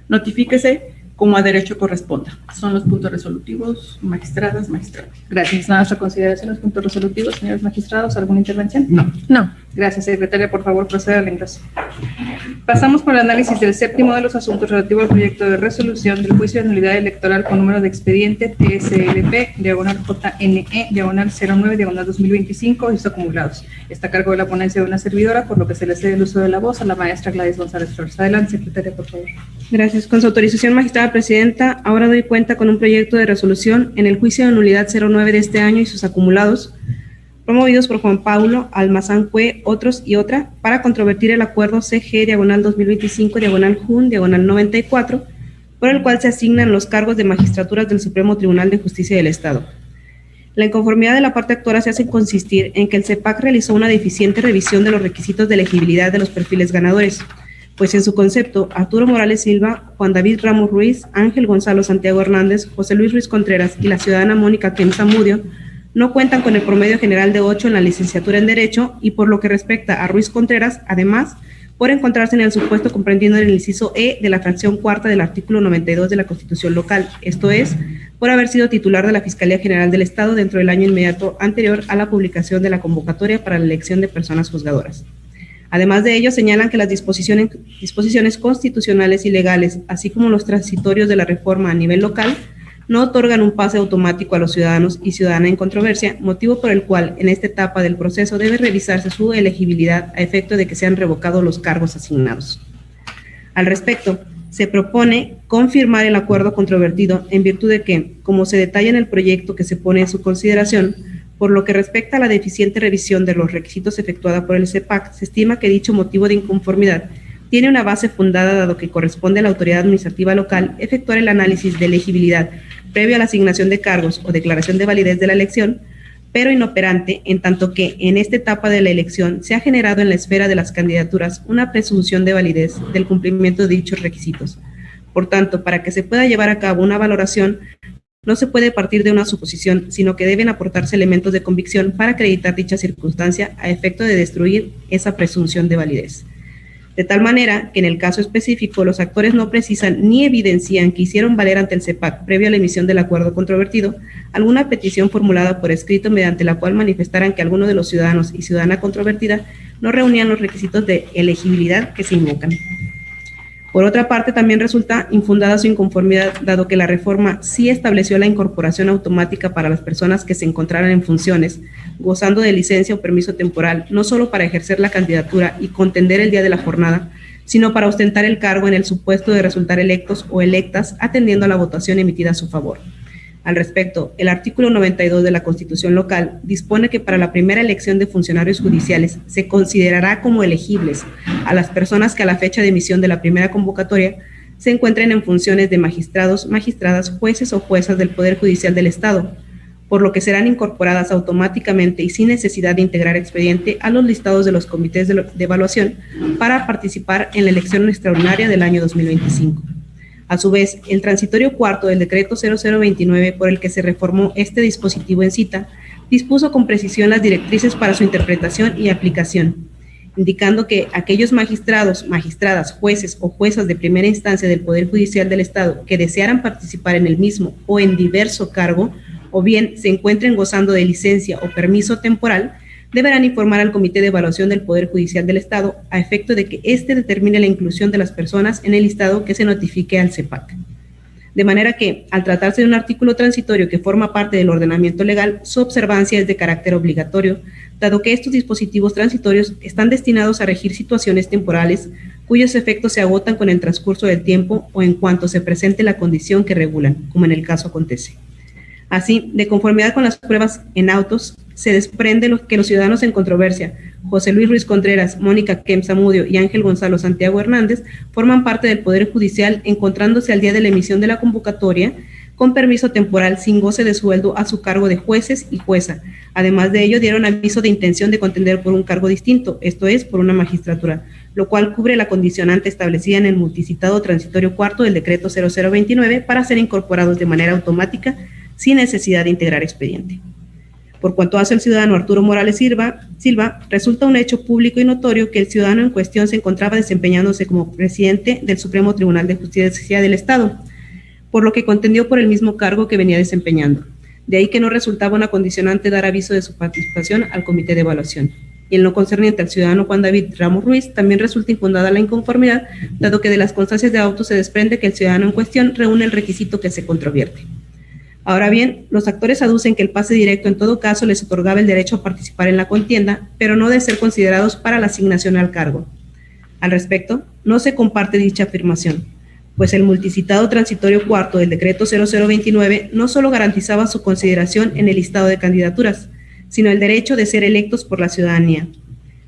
Notifíquese como a derecho corresponda. Son los puntos resolutivos, magistradas, magistrados. Gracias. A nuestra consideración los puntos resolutivos, señores magistrados, ¿alguna intervención? No. Gracias, secretaria. Por favor, proceda al ingreso. Pasamos por el análisis del séptimo de los asuntos relativo al proyecto de resolución del juicio de nulidad electoral con número de expediente TSLP, diagonal JNE, diagonal 09, diagonal 2025 y sus acumulados. Está a cargo de la ponencia de una servidora, por lo que se le cede el uso de la voz a la maestra Gladys González Flores. Adelante, secretaria, por favor. Gracias. Con su autorización, magistrada presidenta, ahora doy cuenta con un proyecto de resolución en el juicio de nulidad 09 de este año y sus acumulados, promovidos por Juan Paulo Almazán Cue, otros y otra, para controvertir el acuerdo CG diagonal 2025 diagonal JUN diagonal 94, por el cual se asignan los cargos de magistraturas del Supremo Tribunal de Justicia del Estado. La inconformidad de la parte actora se hace consistir en que el CEPAC realizó una deficiente revisión de los requisitos de elegibilidad de los perfiles ganadores, pues en su concepto, Arturo Morales Silva, Juan David Ramos Ruiz, Ángel Gonzalo Santiago Hernández, José Luis Ruiz Contreras y la ciudadana Mónica Kem Zamudio no cuentan con el promedio general de 8 en la licenciatura en Derecho y por lo que respecta a Ruiz Contreras, además, por encontrarse en el supuesto comprendiendo en el inciso E de la fracción cuarta del artículo 92 de la Constitución local, esto es, por haber sido titular de la Fiscalía General del Estado dentro del año inmediato anterior a la publicación de la convocatoria para la elección de personas juzgadoras. Además de ello, señalan que las disposiciones constitucionales y legales, así como los transitorios de la reforma a nivel local, no otorgan un pase automático a los ciudadanos y ciudadanas en controversia, motivo por el cual en esta etapa del proceso debe revisarse su elegibilidad a efecto de que sean revocados los cargos asignados. Al respecto, se propone confirmar el acuerdo controvertido en virtud de que, como se detalla en el proyecto que se pone en su consideración, por lo que respecta a la deficiente revisión de los requisitos efectuada por el CEPAC, se estima que dicho motivo de inconformidad tiene una base fundada dado que corresponde a la autoridad administrativa local efectuar el análisis de elegibilidad previo a la asignación de cargos o declaración de validez de la elección, pero inoperante en tanto que en esta etapa de la elección se ha generado en la esfera de las candidaturas una presunción de validez del cumplimiento de dichos requisitos. Por tanto, para que se pueda llevar a cabo una valoración, no se puede partir de una suposición, sino que deben aportarse elementos de convicción para acreditar dicha circunstancia a efecto de destruir esa presunción de validez. De tal manera que en el caso específico los actores no precisan ni evidencian que hicieron valer ante el CEPAC, previo a la emisión del acuerdo controvertido, alguna petición formulada por escrito mediante la cual manifestaran que alguno de los ciudadanos y ciudadana controvertida no reunían los requisitos de elegibilidad que se invocan. Por otra parte, también resulta infundada su inconformidad, dado que la reforma sí estableció la incorporación automática para las personas que se encontraran en funciones, gozando de licencia o permiso temporal, no solo para ejercer la candidatura y contender el día de la jornada, sino para ostentar el cargo en el supuesto de resultar electos o electas, atendiendo a la votación emitida a su favor. Al respecto, el artículo 92 de la Constitución local dispone que para la primera elección de funcionarios judiciales se considerará como elegibles a las personas que a la fecha de emisión de la primera convocatoria se encuentren en funciones de magistrados, magistradas, jueces o juezas del Poder Judicial del Estado, por lo que serán incorporadas automáticamente y sin necesidad de integrar expediente a los listados de los comités de evaluación para participar en la elección extraordinaria del año 2025. A su vez, el transitorio cuarto del decreto 0029 por el que se reformó este dispositivo en cita, dispuso con precisión las directrices para su interpretación y aplicación, indicando que aquellos magistrados, magistradas, jueces o juezas de primera instancia del Poder Judicial del Estado que desearan participar en el mismo o en diverso cargo, o bien se encuentren gozando de licencia o permiso temporal, deberán informar al Comité de Evaluación del Poder Judicial del Estado a efecto de que éste determine la inclusión de las personas en el listado que se notifique al CEPAC. De manera que, al tratarse de un artículo transitorio que forma parte del ordenamiento legal, su observancia es de carácter obligatorio, dado que estos dispositivos transitorios están destinados a regir situaciones temporales cuyos efectos se agotan con el transcurso del tiempo o en cuanto se presente la condición que regulan, como en el caso acontece. Así, de conformidad con las pruebas en autos, se desprende que los ciudadanos en controversia, José Luis Ruiz Contreras, Mónica Kemp Zamudio y Ángel Gonzalo Santiago Hernández, forman parte del Poder Judicial, encontrándose al día de la emisión de la convocatoria con permiso temporal sin goce de sueldo a su cargo de jueces y jueza. Además de ello, dieron aviso de intención de contender por un cargo distinto, esto es, por una magistratura, lo cual cubre la condicionante establecida en el multicitado transitorio cuarto del decreto 0029 para ser incorporados de manera automática sin necesidad de integrar expediente. Por cuanto hace al ciudadano Arturo Morales Silva, resulta un hecho público y notorio que el ciudadano en cuestión se encontraba desempeñándose como presidente del Supremo Tribunal de Justicia del Estado, por lo que contendió por el mismo cargo que venía desempeñando. De ahí que no resultaba una condicionante dar aviso de su participación al comité de evaluación. Y en lo concerniente al ciudadano Juan David Ramos Ruiz, también resulta infundada la inconformidad, dado que de las constancias de auto se desprende que el ciudadano en cuestión reúne el requisito que se controvierte. Ahora bien, los actores aducen que el pase directo en todo caso les otorgaba el derecho a participar en la contienda, pero no de ser considerados para la asignación al cargo. Al respecto, no se comparte dicha afirmación, pues el multicitado transitorio cuarto del decreto 0029 no solo garantizaba su consideración en el listado de candidaturas, sino el derecho de ser electos por la ciudadanía.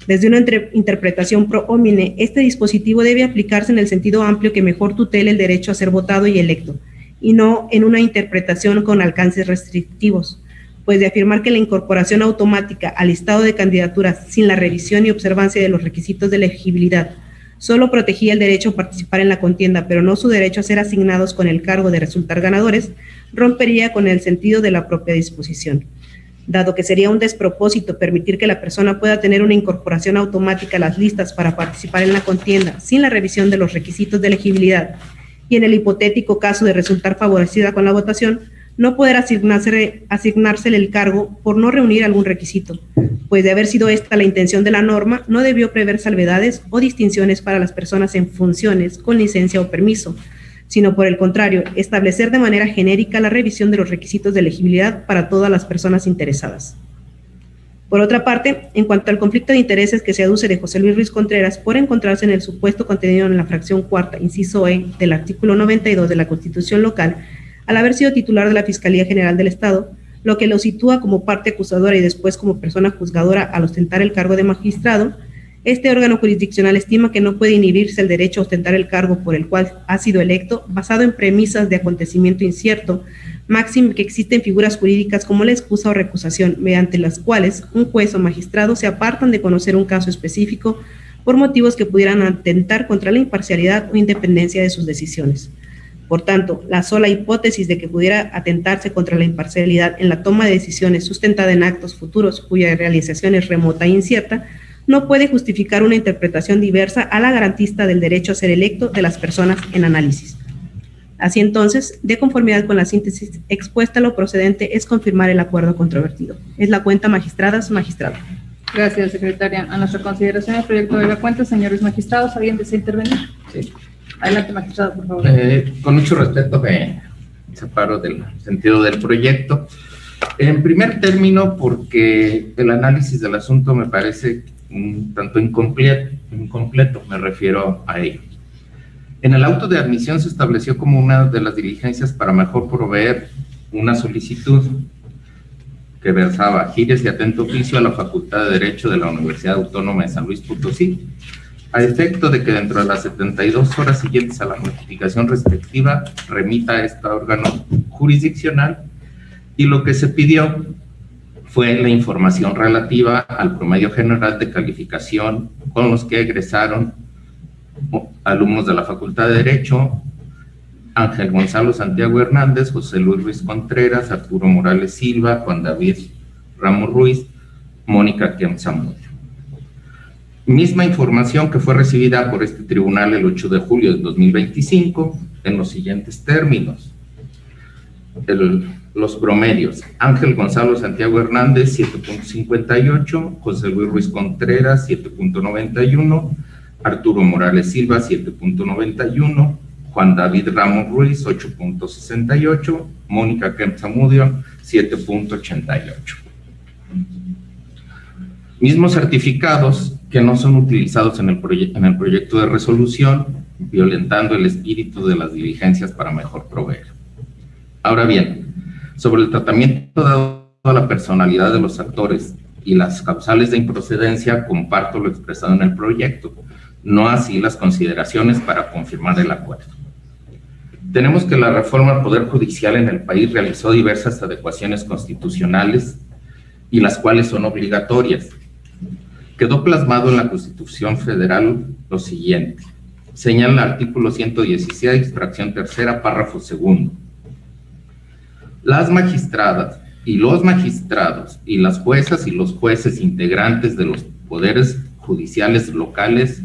Desde una interpretación pro homine, este dispositivo debe aplicarse en el sentido amplio que mejor tutele el derecho a ser votado y electo, y no en una interpretación con alcances restrictivos, pues de afirmar que la incorporación automática al listado de candidaturas sin la revisión y observancia de los requisitos de elegibilidad solo protegía el derecho a participar en la contienda, pero no su derecho a ser asignados con el cargo de resultar ganadores, rompería con el sentido de la propia disposición. Dado que sería un despropósito permitir que la persona pueda tener una incorporación automática a las listas para participar en la contienda sin la revisión de los requisitos de elegibilidad, y en el hipotético caso de resultar favorecida con la votación, no poder asignársele el cargo por no reunir algún requisito, pues de haber sido esta la intención de la norma, no debió prever salvedades o distinciones para las personas en funciones con licencia o permiso, sino por el contrario, establecer de manera genérica la revisión de los requisitos de elegibilidad para todas las personas interesadas. Por otra parte, en cuanto al conflicto de intereses que se aduce de José Luis Ruiz Contreras por encontrarse en el supuesto contenido en la fracción cuarta, inciso E, del artículo 92 de la Constitución local, al haber sido titular de la Fiscalía General del Estado, lo que lo sitúa como parte acusadora y después como persona juzgadora al ostentar el cargo de magistrado, este órgano jurisdiccional estima que no puede inhibirse el derecho a ostentar el cargo por el cual ha sido electo, basado en premisas de acontecimiento incierto, máximo que existen figuras jurídicas como la excusa o recusación, mediante las cuales un juez o magistrado se apartan de conocer un caso específico por motivos que pudieran atentar contra la imparcialidad o independencia de sus decisiones. Por tanto, la sola hipótesis de que pudiera atentarse contra la imparcialidad en la toma de decisiones sustentada en actos futuros cuya realización es remota e incierta, no puede justificar una interpretación diversa a la garantista del derecho a ser electo de las personas en análisis. Así entonces, de conformidad con la síntesis expuesta, lo procedente es confirmar el acuerdo controvertido. Es la cuenta, magistradas, magistrado. Gracias, secretaria. A nuestra consideración el proyecto de la cuenta, señores magistrados, ¿alguien desea intervenir? Sí. Adelante, magistrado, por favor. Con mucho respeto me separo del sentido del proyecto. En primer término, porque el análisis del asunto me parece un tanto incompleto, me refiero a ello. En el auto de admisión se estableció como una de las diligencias para mejor proveer una solicitud que versaba gires de atento oficio a la Facultad de Derecho de la Universidad Autónoma de San Luis Potosí, a efecto de que dentro de las 72 horas siguientes a la notificación respectiva remita a este órgano jurisdiccional, y lo que se pidió fue la información relativa al promedio general de calificación con los que egresaron alumnos de la Facultad de Derecho: Ángel Gonzalo Santiago Hernández, José Luis Ruiz Contreras, Arturo Morales Silva, Juan David Ramos Ruiz, Mónica Kemp Zamudio. Misma información que fue recibida por este tribunal el 8 de julio de 2025 en los siguientes términos. Los promedios: Ángel Gonzalo Santiago Hernández 7.58, José Luis Ruiz Contreras 7.91, Arturo Morales Silva 7.91, Juan David Ramos Ruiz 8.68, Mónica Kemp Zamudio 7.88. Mismos certificados que no son utilizados en el proyecto de resolución, violentando el espíritu de las diligencias para mejor proveer. Ahora bien, sobre el tratamiento dado a la personalidad de los actores y las causales de improcedencia, comparto lo expresado en el proyecto, no así las consideraciones para confirmar el acuerdo. Tenemos que la reforma al Poder Judicial en el país realizó diversas adecuaciones constitucionales y las cuales son obligatorias. Quedó plasmado en la Constitución Federal lo siguiente. Señala el artículo 116, fracción tercera, párrafo segundo. Las magistradas y los magistrados y las juezas y los jueces integrantes de los poderes judiciales locales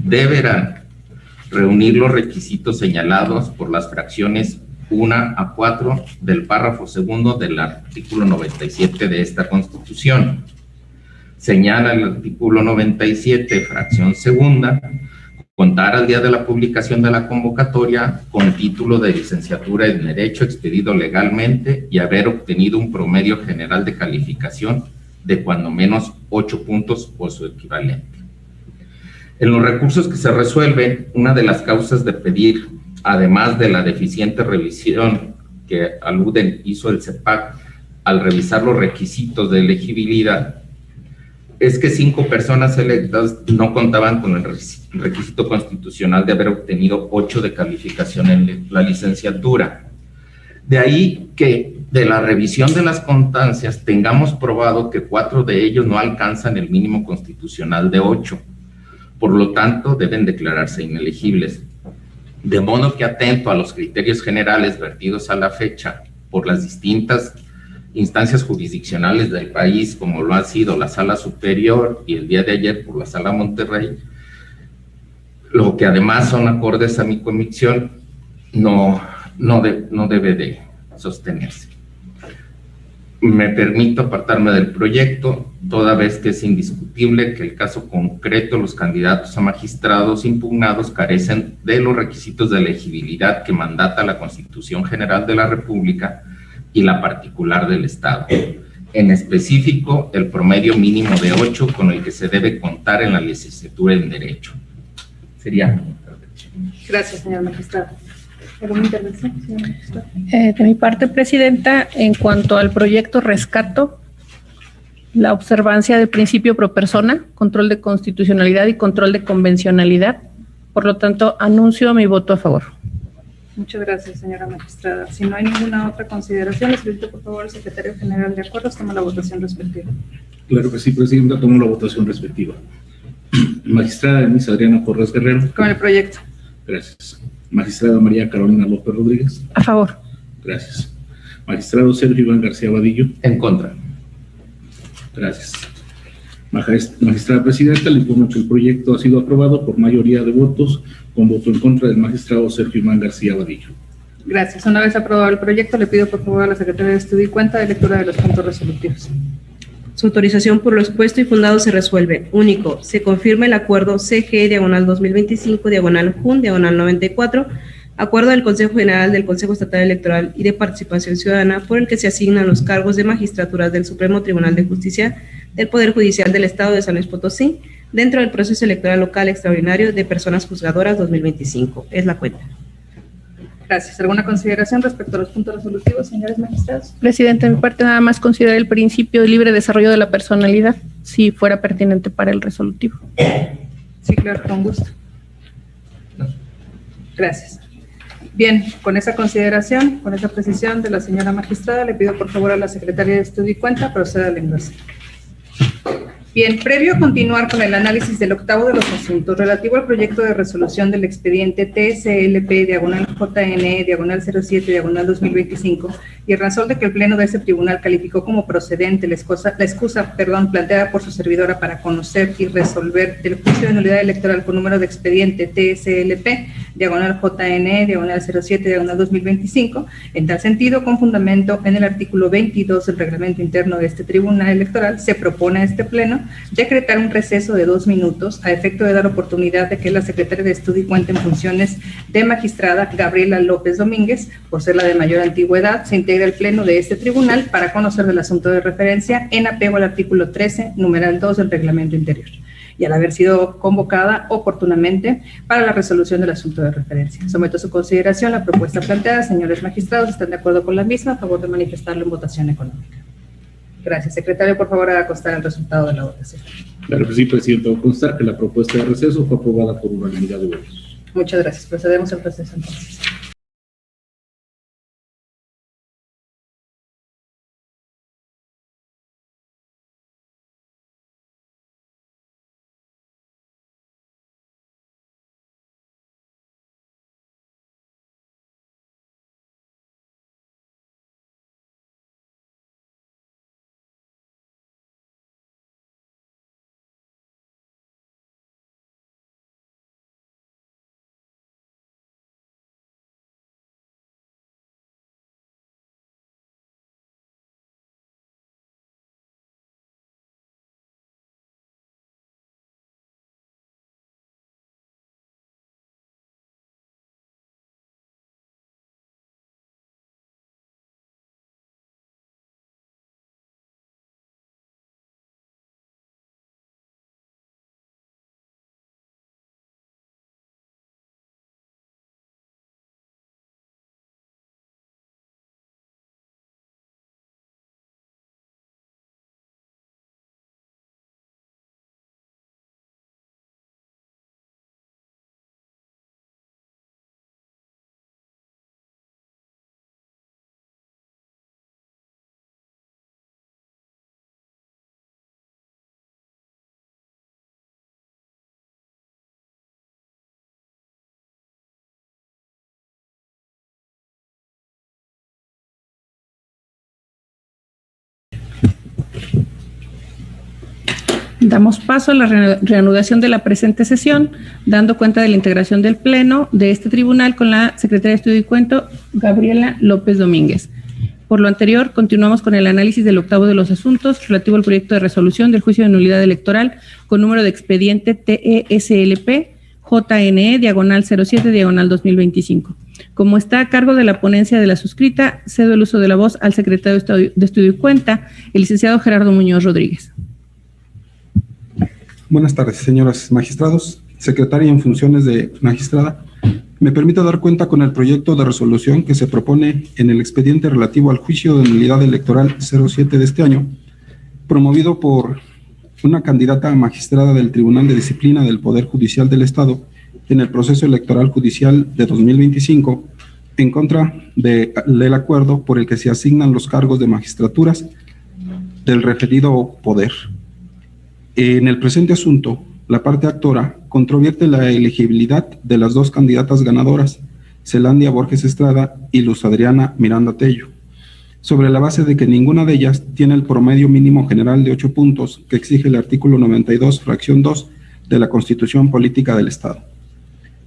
deberán reunir los requisitos señalados por las fracciones 1 a 4 del párrafo segundo del artículo 97 de esta Constitución. Señala el artículo 97, fracción segunda, contar al día de la publicación de la convocatoria con título de licenciatura en Derecho expedido legalmente y haber obtenido un promedio general de calificación de cuando menos 8 puntos o su equivalente. En los recursos que se resuelven, una de las causas de pedir, además de la deficiente revisión que hizo el CEPAC al revisar los requisitos de elegibilidad, es que 5 personas electas no contaban con el requisito constitucional de haber obtenido 8 de calificación en la licenciatura. De ahí que de la revisión de las constancias tengamos probado que 4 de ellos no alcanzan el mínimo constitucional de 8. Por lo tanto, deben declararse inelegibles. De modo que, atento a los criterios generales vertidos a la fecha por las distintas instancias jurisdiccionales del país, como lo ha sido la Sala Superior y el día de ayer por la Sala Monterrey, lo que además son acordes a mi convicción, no debe de sostenerse. Me permito apartarme del proyecto, toda vez que es indiscutible que el caso concreto, los candidatos a magistrados impugnados carecen de los requisitos de elegibilidad que mandata la Constitución General de la República y la particular del Estado. En específico, el promedio mínimo de 8 con el que se debe contar en la licenciatura en Derecho. Sería. Gracias, señor magistrado. ¿Alguna intervención, señor magistrado? De mi parte, Presidenta, en cuanto al proyecto rescato la observancia del principio pro persona, control de constitucionalidad y control de convencionalidad. Por lo tanto, anuncio mi voto a favor. Muchas gracias, señora magistrada. Si no hay ninguna otra consideración, les solicito por favor al secretario general de acuerdos toma la votación respectiva. Claro que sí, Presidenta, tomo la votación respectiva. Magistrada Denise Adriana Corrales Guerrero. Con el proyecto. Gracias. Magistrada María Carolina López Rodríguez. A favor. Gracias. Magistrado Sergio Iván García Vadillo. En contra. Gracias. Magistrada Presidenta, le informo que el proyecto ha sido aprobado por mayoría de votos, con voto en contra del magistrado Sergio Iván García Vadillo. Gracias. Una vez aprobado el proyecto, le pido por favor a la Secretaría de Estudio y Cuenta de lectura de los puntos resolutivos. Su autorización por lo expuesto y fundado se resuelve. Único, se confirma el acuerdo CGE/2025/JUN/94, acuerdo del Consejo General del Consejo Estatal Electoral y de Participación Ciudadana por el que se asignan los cargos de magistraturas del Supremo Tribunal de Justicia del Poder Judicial del Estado de San Luis Potosí dentro del proceso electoral local extraordinario de personas juzgadoras 2025. Es la cuenta. Gracias. ¿Alguna consideración respecto a los puntos resolutivos, señores magistrados? Presidente, de mi parte nada más considerar el principio de libre desarrollo de la personalidad, si fuera pertinente para el resolutivo. Sí, claro, con gusto. Gracias. Bien, con esa consideración, con esa precisión de la señora magistrada, le pido por favor a la Secretaría de Estudio y Cuenta proceda al enlace. Bien, previo a continuar con el análisis del octavo de los asuntos relativo al proyecto de resolución del expediente TSLP/JN/07/2025 y en razón de que el Pleno de ese tribunal calificó como procedente la excusa planteada por su servidora para conocer y resolver el juicio de nulidad electoral con número de expediente TSLP/JN/07/2025, en tal sentido, con fundamento en el artículo 22 del reglamento interno de este tribunal electoral, se propone a este Pleno decretar un receso de 2 minutos a efecto de dar oportunidad de que la secretaria de Estudio y Cuenta en funciones de magistrada Gabriela López Domínguez, por ser la de mayor antigüedad, se integre al Pleno de este tribunal para conocer del asunto de referencia en apego al artículo 13, numeral 2 del reglamento interior. y al haber sido convocada oportunamente para la resolución del asunto de referencia. Someto a su consideración la propuesta planteada. Señores magistrados, ¿están de acuerdo con la misma? A favor de manifestarlo en votación económica. Gracias. Secretario, por favor, haga constar el resultado de la votación. Claro que sí, presidente. Va a constar que la propuesta de receso fue aprobada por unanimidad de votos. Muchas gracias. Procedemos al proceso entonces. Damos paso a la reanudación de la presente sesión, dando cuenta de la integración del Pleno de este tribunal con la Secretaria de Estudio y Cuento, Gabriela López Domínguez. Por lo anterior, continuamos con el análisis del octavo de los asuntos relativo al proyecto de resolución del juicio de nulidad electoral con número de expediente TESLP JNE /07/2025. Como está a cargo de la ponencia de la suscrita, cedo el uso de la voz al secretario de Estudio y Cuenta, el licenciado Gerardo Muñoz Rodríguez. Buenas tardes, señoras magistrados. Secretaria en funciones de magistrada, me permito dar cuenta con el proyecto de resolución que se propone en el expediente relativo al juicio de nulidad electoral 07 de este año, promovido por una candidata a magistrada del Tribunal de Disciplina del Poder Judicial del Estado en el proceso electoral judicial de 2025, en contra del acuerdo por el que se asignan los cargos de magistraturas del referido poder. En el presente asunto, la parte actora controvierte la elegibilidad de las dos candidatas ganadoras, Zelandia Borges Estrada y Luz Adriana Miranda Tello, sobre la base de que ninguna de ellas tiene el promedio mínimo general de 8 puntos que exige el artículo 92, fracción 2 de la Constitución Política del Estado.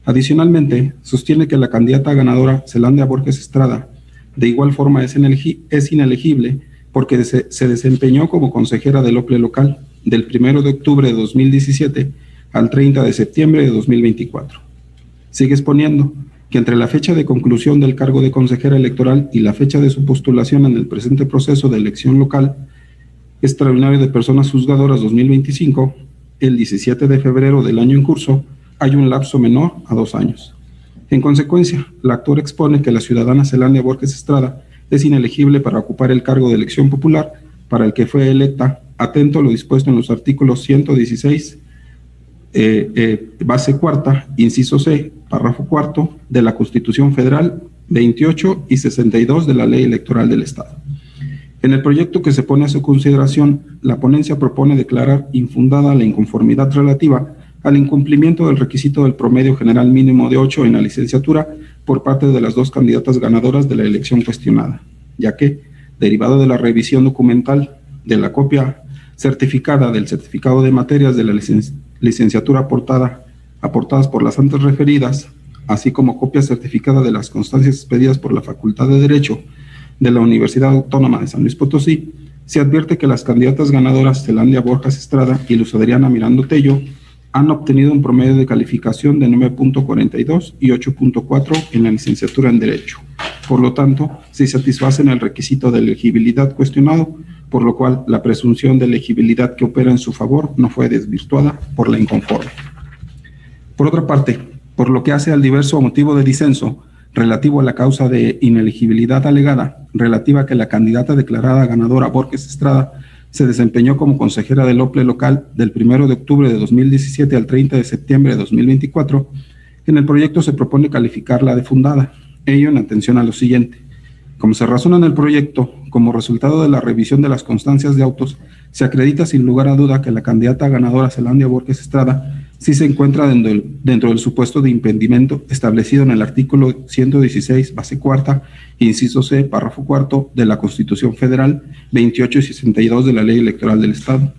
Adicionalmente, sostiene que la candidata ganadora, Zelandia Borges Estrada, de igual forma es inelegible porque se desempeñó como consejera del OPLE local del 1 de octubre de 2017 al 30 de septiembre de 2024. Sigue exponiendo que entre la fecha de conclusión del cargo de consejera electoral y la fecha de su postulación en el presente proceso de elección local extraordinario de personas juzgadoras 2025, el 17 de febrero del año en curso, hay un lapso menor a 2 años. En consecuencia, la actora expone que la ciudadana Zelandia Borges Estrada es inelegible para ocupar el cargo de elección popular para el que fue electa, atento a lo dispuesto en los artículos 116, base cuarta, inciso C, párrafo cuarto, de la Constitución Federal, 28 y 62 de la Ley Electoral del Estado. En el proyecto que se pone a su consideración, la ponencia propone declarar infundada la inconformidad relativa al incumplimiento del requisito del promedio general mínimo de 8 en la licenciatura por parte de las dos candidatas ganadoras de la elección cuestionada, ya que, derivado de la revisión documental de la copia certificada del certificado de materias de la licenciatura aportadas por las antes referidas, así como copia certificada de las constancias expedidas por la Facultad de Derecho de la Universidad Autónoma de San Luis Potosí, se advierte que las candidatas ganadoras Zelandia Borges Estrada y Luz Adriana Miranda Tello han obtenido un promedio de calificación de 9.42 y 8.4 en la licenciatura en Derecho. Por lo tanto, si satisfacen el requisito de elegibilidad cuestionado, por lo cual la presunción de elegibilidad que opera en su favor no fue desvirtuada por la inconforme. Por otra parte, por lo que hace al diverso motivo de disenso relativo a la causa de inelegibilidad alegada, relativa a que la candidata declarada ganadora Borges Estrada se desempeñó como consejera del OPLE local del 1 de octubre de 2017 al 30 de septiembre de 2024, en el proyecto se propone calificarla de fundada, ello en atención a lo siguiente. Como se razona en el proyecto, como resultado de la revisión de las constancias de autos, se acredita sin lugar a duda que la candidata ganadora Zelandia Borges Estrada sí se encuentra dentro del supuesto de impedimento establecido en el artículo 116, base cuarta, inciso C, párrafo cuarto de la Constitución Federal 28 y 62 de la Ley Electoral del Estado.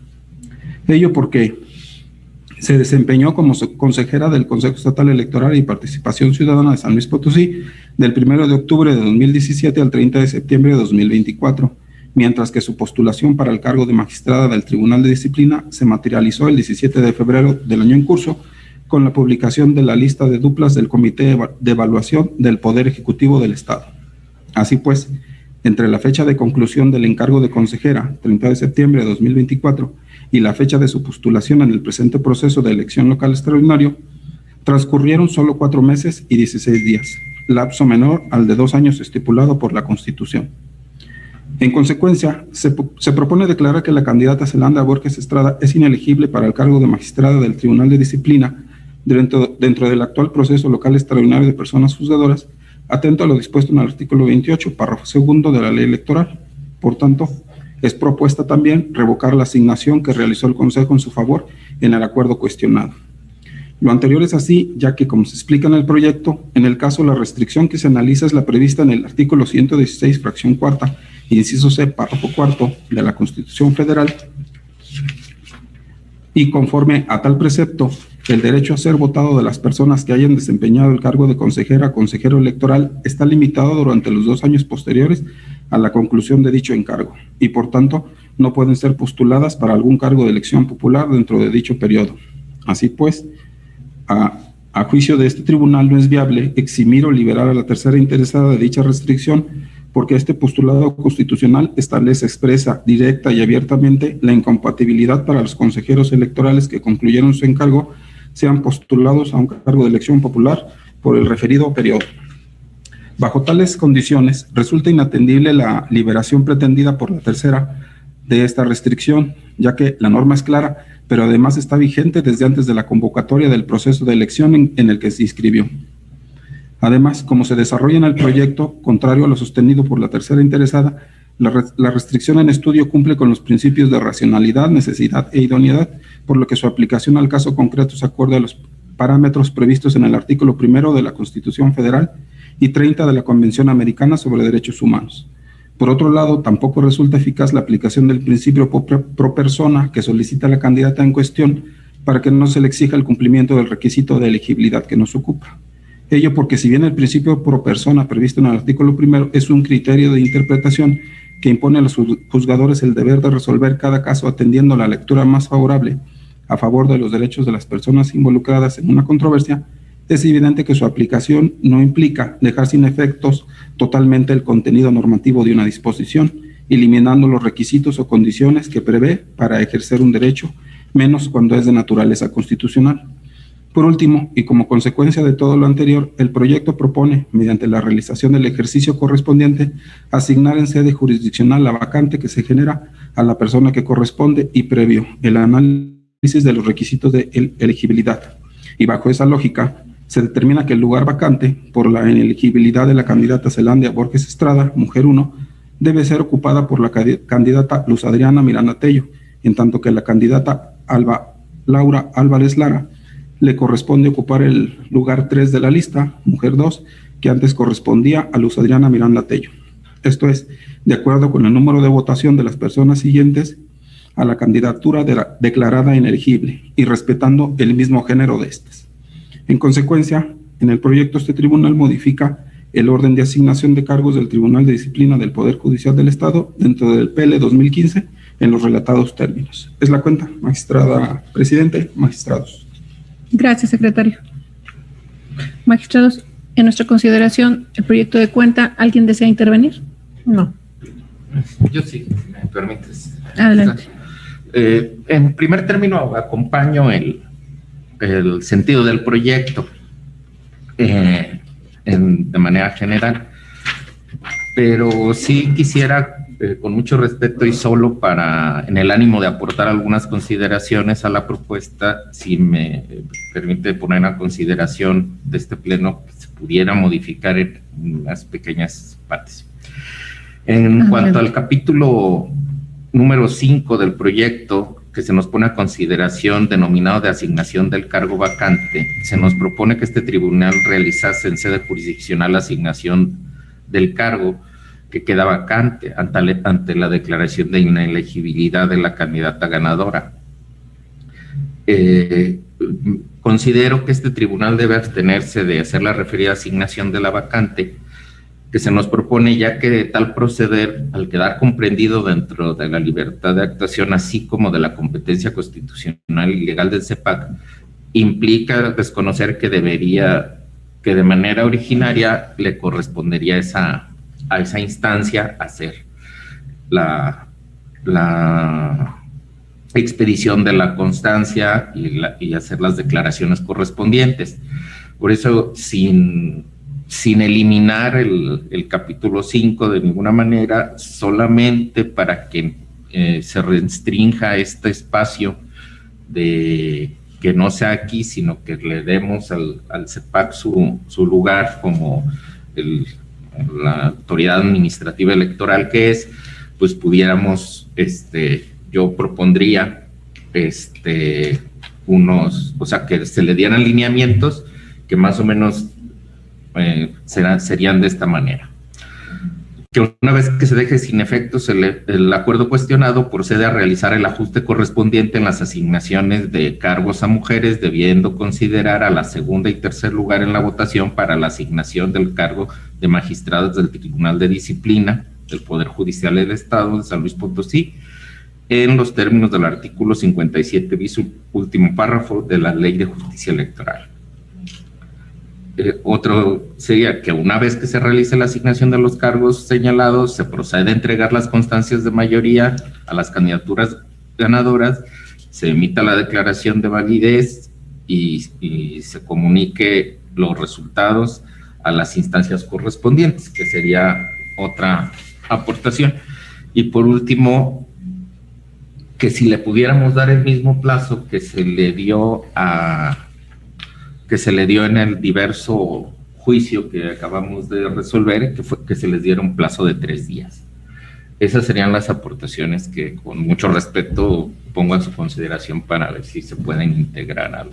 Ello porque se desempeñó como consejera del Consejo Estatal Electoral y Participación Ciudadana de San Luis Potosí del 1 de octubre de 2017 al 30 de septiembre de 2024, mientras que su postulación para el cargo de magistrada del Tribunal de Disciplina se materializó el 17 de febrero del año en curso con la publicación de la lista de duplas del Comité de Evaluación del Poder Ejecutivo del Estado. Así pues, entre la fecha de conclusión del encargo de consejera, 30 de septiembre de 2024, y la fecha de su postulación en el presente proceso de elección local extraordinario, transcurrieron solo 4 meses y 16 días, lapso menor al de 2 años estipulado por la Constitución. En consecuencia, se propone declarar que la candidata Zelandia Borges Estrada es inelegible para el cargo de magistrada del Tribunal de Disciplina dentro del actual proceso local extraordinario de personas juzgadoras, atento a lo dispuesto en el artículo 28, párrafo segundo de la Ley Electoral. Por tanto, es propuesta también revocar la asignación que realizó el Consejo en su favor en el acuerdo cuestionado. Lo anterior es así, ya que, como se explica en el proyecto, en el caso la restricción que se analiza es la prevista en el artículo 116, fracción cuarta, inciso C, párrafo cuarto de la Constitución Federal, y conforme a tal precepto, el derecho a ser votado de las personas que hayan desempeñado el cargo de consejera o consejero electoral está limitado durante los 2 años posteriores a la conclusión de dicho encargo, y por tanto no pueden ser postuladas para algún cargo de elección popular dentro de dicho periodo. Así pues, a juicio de este tribunal no es viable eximir o liberar a la tercera interesada de dicha restricción, porque este postulado constitucional establece expresa, directa y abiertamente la incompatibilidad para los consejeros electorales que concluyeron su encargo sean postulados a un cargo de elección popular por el referido periodo. Bajo tales condiciones, resulta inatendible la liberación pretendida por la tercera de esta restricción, ya que la norma es clara, pero además está vigente desde antes de la convocatoria del proceso de elección en el que se inscribió. Además, como se desarrolla en el proyecto, contrario a lo sostenido por la tercera interesada, la restricción en estudio cumple con los principios de racionalidad, necesidad e idoneidad, por lo que su aplicación al caso concreto se acorde a los parámetros previstos en el artículo 1 de la Constitución Federal y 30 de la Convención Americana sobre Derechos Humanos. Por otro lado, tampoco resulta eficaz la aplicación del principio pro persona que solicita la candidata en cuestión para que no se le exija el cumplimiento del requisito de elegibilidad que nos ocupa. Ello porque si bien el principio pro persona previsto en el artículo 1 es un criterio de interpretación que impone a los juzgadores el deber de resolver cada caso atendiendo la lectura más favorable a favor de los derechos de las personas involucradas en una controversia, es evidente que su aplicación no implica dejar sin efectos totalmente el contenido normativo de una disposición, eliminando los requisitos o condiciones que prevé para ejercer un derecho, menos cuando es de naturaleza constitucional. Por último, y como consecuencia de todo lo anterior, el proyecto propone, mediante la realización del ejercicio correspondiente, asignar en sede jurisdiccional la vacante que se genera a la persona que corresponde y previo el análisis de los requisitos de elegibilidad. Y bajo esa lógica, se determina que el lugar vacante por la inelegibilidad de la candidata Zelandia Borges Estrada, mujer 1, debe ser ocupada por la candidata Luz Adriana Miranda Tello, en tanto que la candidata Laura Álvarez Lara le corresponde ocupar el lugar 3 de la lista, mujer 2, que antes correspondía a Luz Adriana Miranda Tello. Esto es, de acuerdo con el número de votación de las personas siguientes a la candidatura declarada inelegible y respetando el mismo género de estas. En consecuencia, en el proyecto este tribunal modifica el orden de asignación de cargos del Tribunal de Disciplina del Poder Judicial del Estado dentro del PL 2015 en los relatados términos. Es la cuenta, magistrada presidente, magistrados. Gracias, secretario. Magistrados, en nuestra consideración, el proyecto de cuenta, ¿alguien desea intervenir? No. Yo sí, ¿Me permites? Adelante. En primer término, acompaño el sentido del proyecto de manera general, pero sí quisiera, con mucho respeto y solo en el ánimo de aportar algunas consideraciones a la propuesta, si me permite poner a consideración de este pleno que se pudiera modificar en unas pequeñas partes. En cuanto al capítulo número 5 del proyecto, que se nos pone a consideración, denominado de asignación del cargo vacante, se nos propone que este tribunal realizase en sede jurisdiccional la asignación del cargo que queda vacante ante la declaración de inelegibilidad de la candidata ganadora. Considero que este tribunal debe abstenerse de hacer la referida asignación de la vacante que se nos propone, ya que tal proceder, al quedar comprendido dentro de la libertad de actuación, así como de la competencia constitucional y legal del CEPAC, implica desconocer que de manera originaria le correspondería a esa instancia hacer la expedición de la constancia y hacer las declaraciones correspondientes. Por eso, sin eliminar el capítulo 5 de ninguna manera, solamente para que se restrinja este espacio de que no sea aquí, sino que le demos al CEPAC su lugar como la autoridad administrativa electoral que es, pues pudiéramos, yo propondría o sea, que se le dieran lineamientos que más o menos serían de esta manera. Que una vez que se deje sin efectos el acuerdo cuestionado, procede a realizar el ajuste correspondiente en las asignaciones de cargos a mujeres, debiendo considerar a la segunda y tercer lugar en la votación para la asignación del cargo de magistrados del Tribunal de Disciplina del Poder Judicial del Estado de San Luis Potosí, en los términos del artículo 57 bis último párrafo de la Ley de Justicia Electoral. Otro sería que una vez que se realice la asignación de los cargos señalados, se procede a entregar las constancias de mayoría a las candidaturas ganadoras, se emita la declaración de validez y se comunique los resultados a las instancias correspondientes, que sería otra aportación. Y por último, que si le pudiéramos dar el mismo plazo que se le dio en el diverso juicio que acabamos de resolver, que fue que se les diera un plazo de 3 días. Esas serían las aportaciones que con mucho respeto pongo a su consideración para ver si se pueden integrar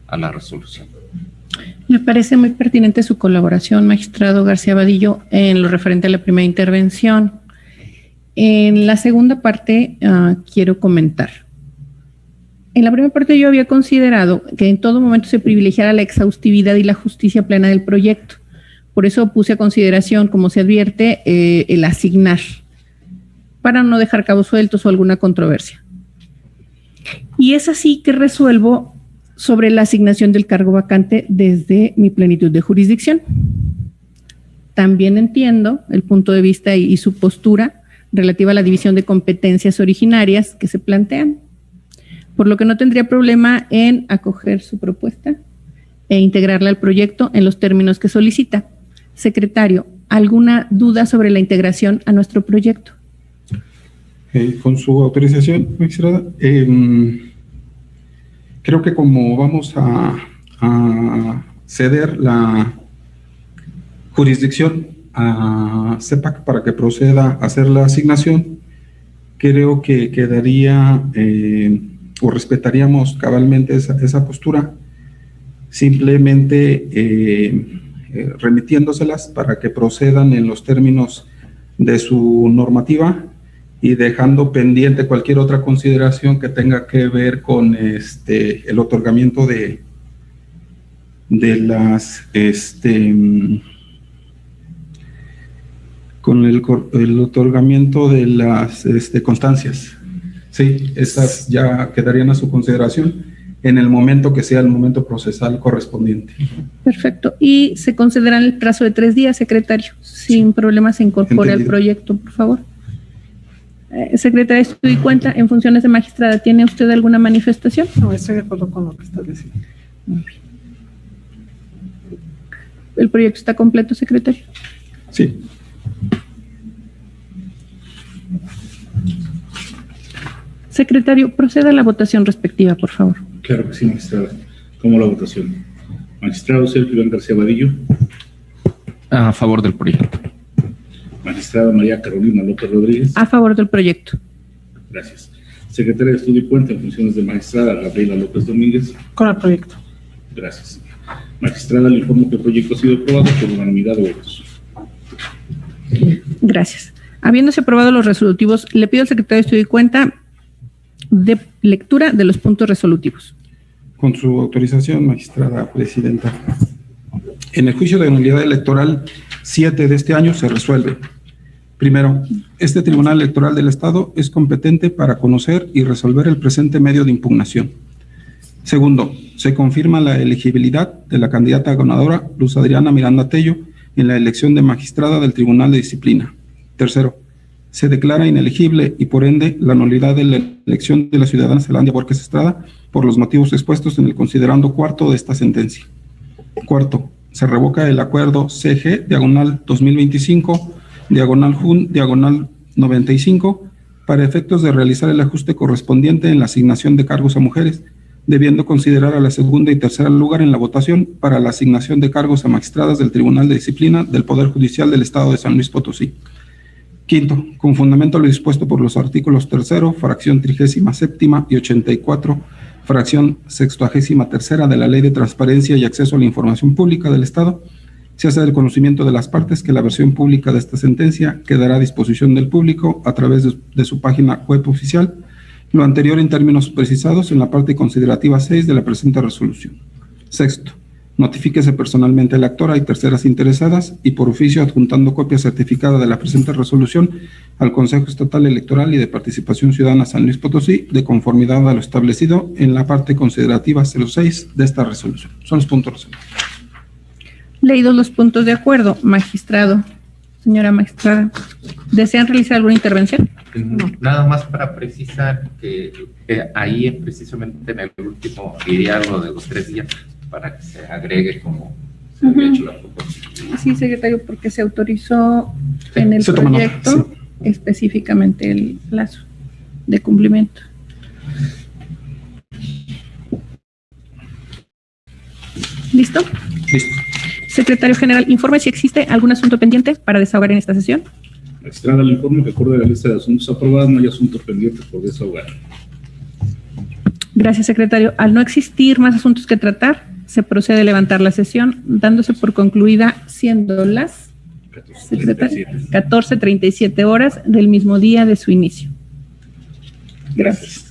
a la resolución. Me parece muy pertinente su colaboración, magistrado García Vadillo, en lo referente a la primera intervención. En la segunda parte quiero comentar. En la primera parte yo había considerado que en todo momento se privilegiara la exhaustividad y la justicia plena del proyecto. Por eso puse a consideración, como se advierte, el asignar, para no dejar cabos sueltos o alguna controversia. Y es así que resuelvo sobre la asignación del cargo vacante desde mi plenitud de jurisdicción. También entiendo el punto de vista y su postura relativa a la división de competencias originarias que se plantean, por lo que no tendría problema en acoger su propuesta e integrarla al proyecto en los términos que solicita. Secretario, ¿alguna duda sobre la integración a nuestro proyecto? Con su autorización, magistrada, creo que como vamos a ceder la jurisdicción a CEPAC para que proceda a hacer la asignación, creo que quedaría o respetaríamos cabalmente esa postura, simplemente remitiéndoselas para que procedan en los términos de su normativa y dejando pendiente cualquier otra consideración que tenga que ver con el otorgamiento de las con el otorgamiento de las constancias. Sí, estas ya quedarían a su consideración en el momento que sea el momento procesal correspondiente. Perfecto. Y se concederá el plazo de 3 días, secretario. Sin problema se incorpore al proyecto, por favor. Secretaria de Estudio y Cuenta, en funciones de magistrada, ¿tiene usted alguna manifestación? No, estoy de acuerdo con lo que establece. Muy bien. ¿El proyecto está completo, secretario? Sí. Secretario, proceda a la votación respectiva, por favor. Claro que sí, magistrada. Como la votación. Magistrado Sergio Iván García Vadillo. A favor del proyecto. Magistrada María Carolina López Rodríguez. A favor del proyecto. Gracias. Secretaria de Estudio y Cuenta, en funciones de magistrada Gabriela López Domínguez. Con el proyecto. Gracias. Magistrada, le informo que el proyecto ha sido aprobado por unanimidad de votos. Gracias. Habiéndose aprobado los resolutivos, le pido al secretario de Estudio y Cuenta de lectura de los puntos resolutivos. Con su autorización, magistrada presidenta. En el juicio de nulidad electoral 7 de este año se resuelve. Primero, este Tribunal Electoral del Estado es competente para conocer y resolver el presente medio de impugnación. Segundo, se confirma la elegibilidad de la candidata ganadora Luz Adriana Miranda Tello en la elección de magistrada del Tribunal de Disciplina. Tercero, se declara inelegible y por ende la nulidad de la elección de la ciudadana Zelandia Borges Estrada por los motivos expuestos en el considerando cuarto de esta sentencia. Cuarto, se revoca el acuerdo CG, diagonal 2025, diagonal JUN, diagonal 95, para efectos de realizar el ajuste correspondiente en la asignación de cargos a mujeres, debiendo considerar a la segunda y tercera lugar en la votación para la asignación de cargos a magistradas del Tribunal de Disciplina del Poder Judicial del Estado de San Luis Potosí. Quinto, con fundamento a lo dispuesto por los artículos 3º, fracción 37ª y 84, fracción 63ª de la Ley de Transparencia y Acceso a la Información Pública del Estado, se hace del conocimiento de las partes que la versión pública de esta sentencia quedará a disposición del público a través de su página web oficial, lo anterior en términos precisados en la parte considerativa 6 de la presente resolución. Sexto, notifíquese personalmente al actor y terceras interesadas y por oficio adjuntando copia certificada de la presente resolución al Consejo Estatal Electoral y de Participación Ciudadana San Luis Potosí de conformidad a lo establecido en la parte considerativa 06 de esta resolución. Son los puntos resolutivos. Leídos los puntos de acuerdo, magistrado, señora magistrada, ¿desean realizar alguna intervención? Nada más para precisar que ahí precisamente en el último iría lo de los 3 días para que se agregue como se había hecho la propuesta. Sí, secretario, porque se autorizó en el proyecto específicamente el plazo de cumplimiento. ¿Listo? Listo. Secretario General, informe si existe algún asunto pendiente para desahogar en esta sesión. Magistrada, le informo que acorde a la lista de asuntos aprobados no hay asuntos pendientes por desahogar. Gracias, secretario. Al no existir más asuntos que tratar, se procede a levantar la sesión, dándose por concluida siendo las 14:37 horas del mismo día de su inicio. Gracias.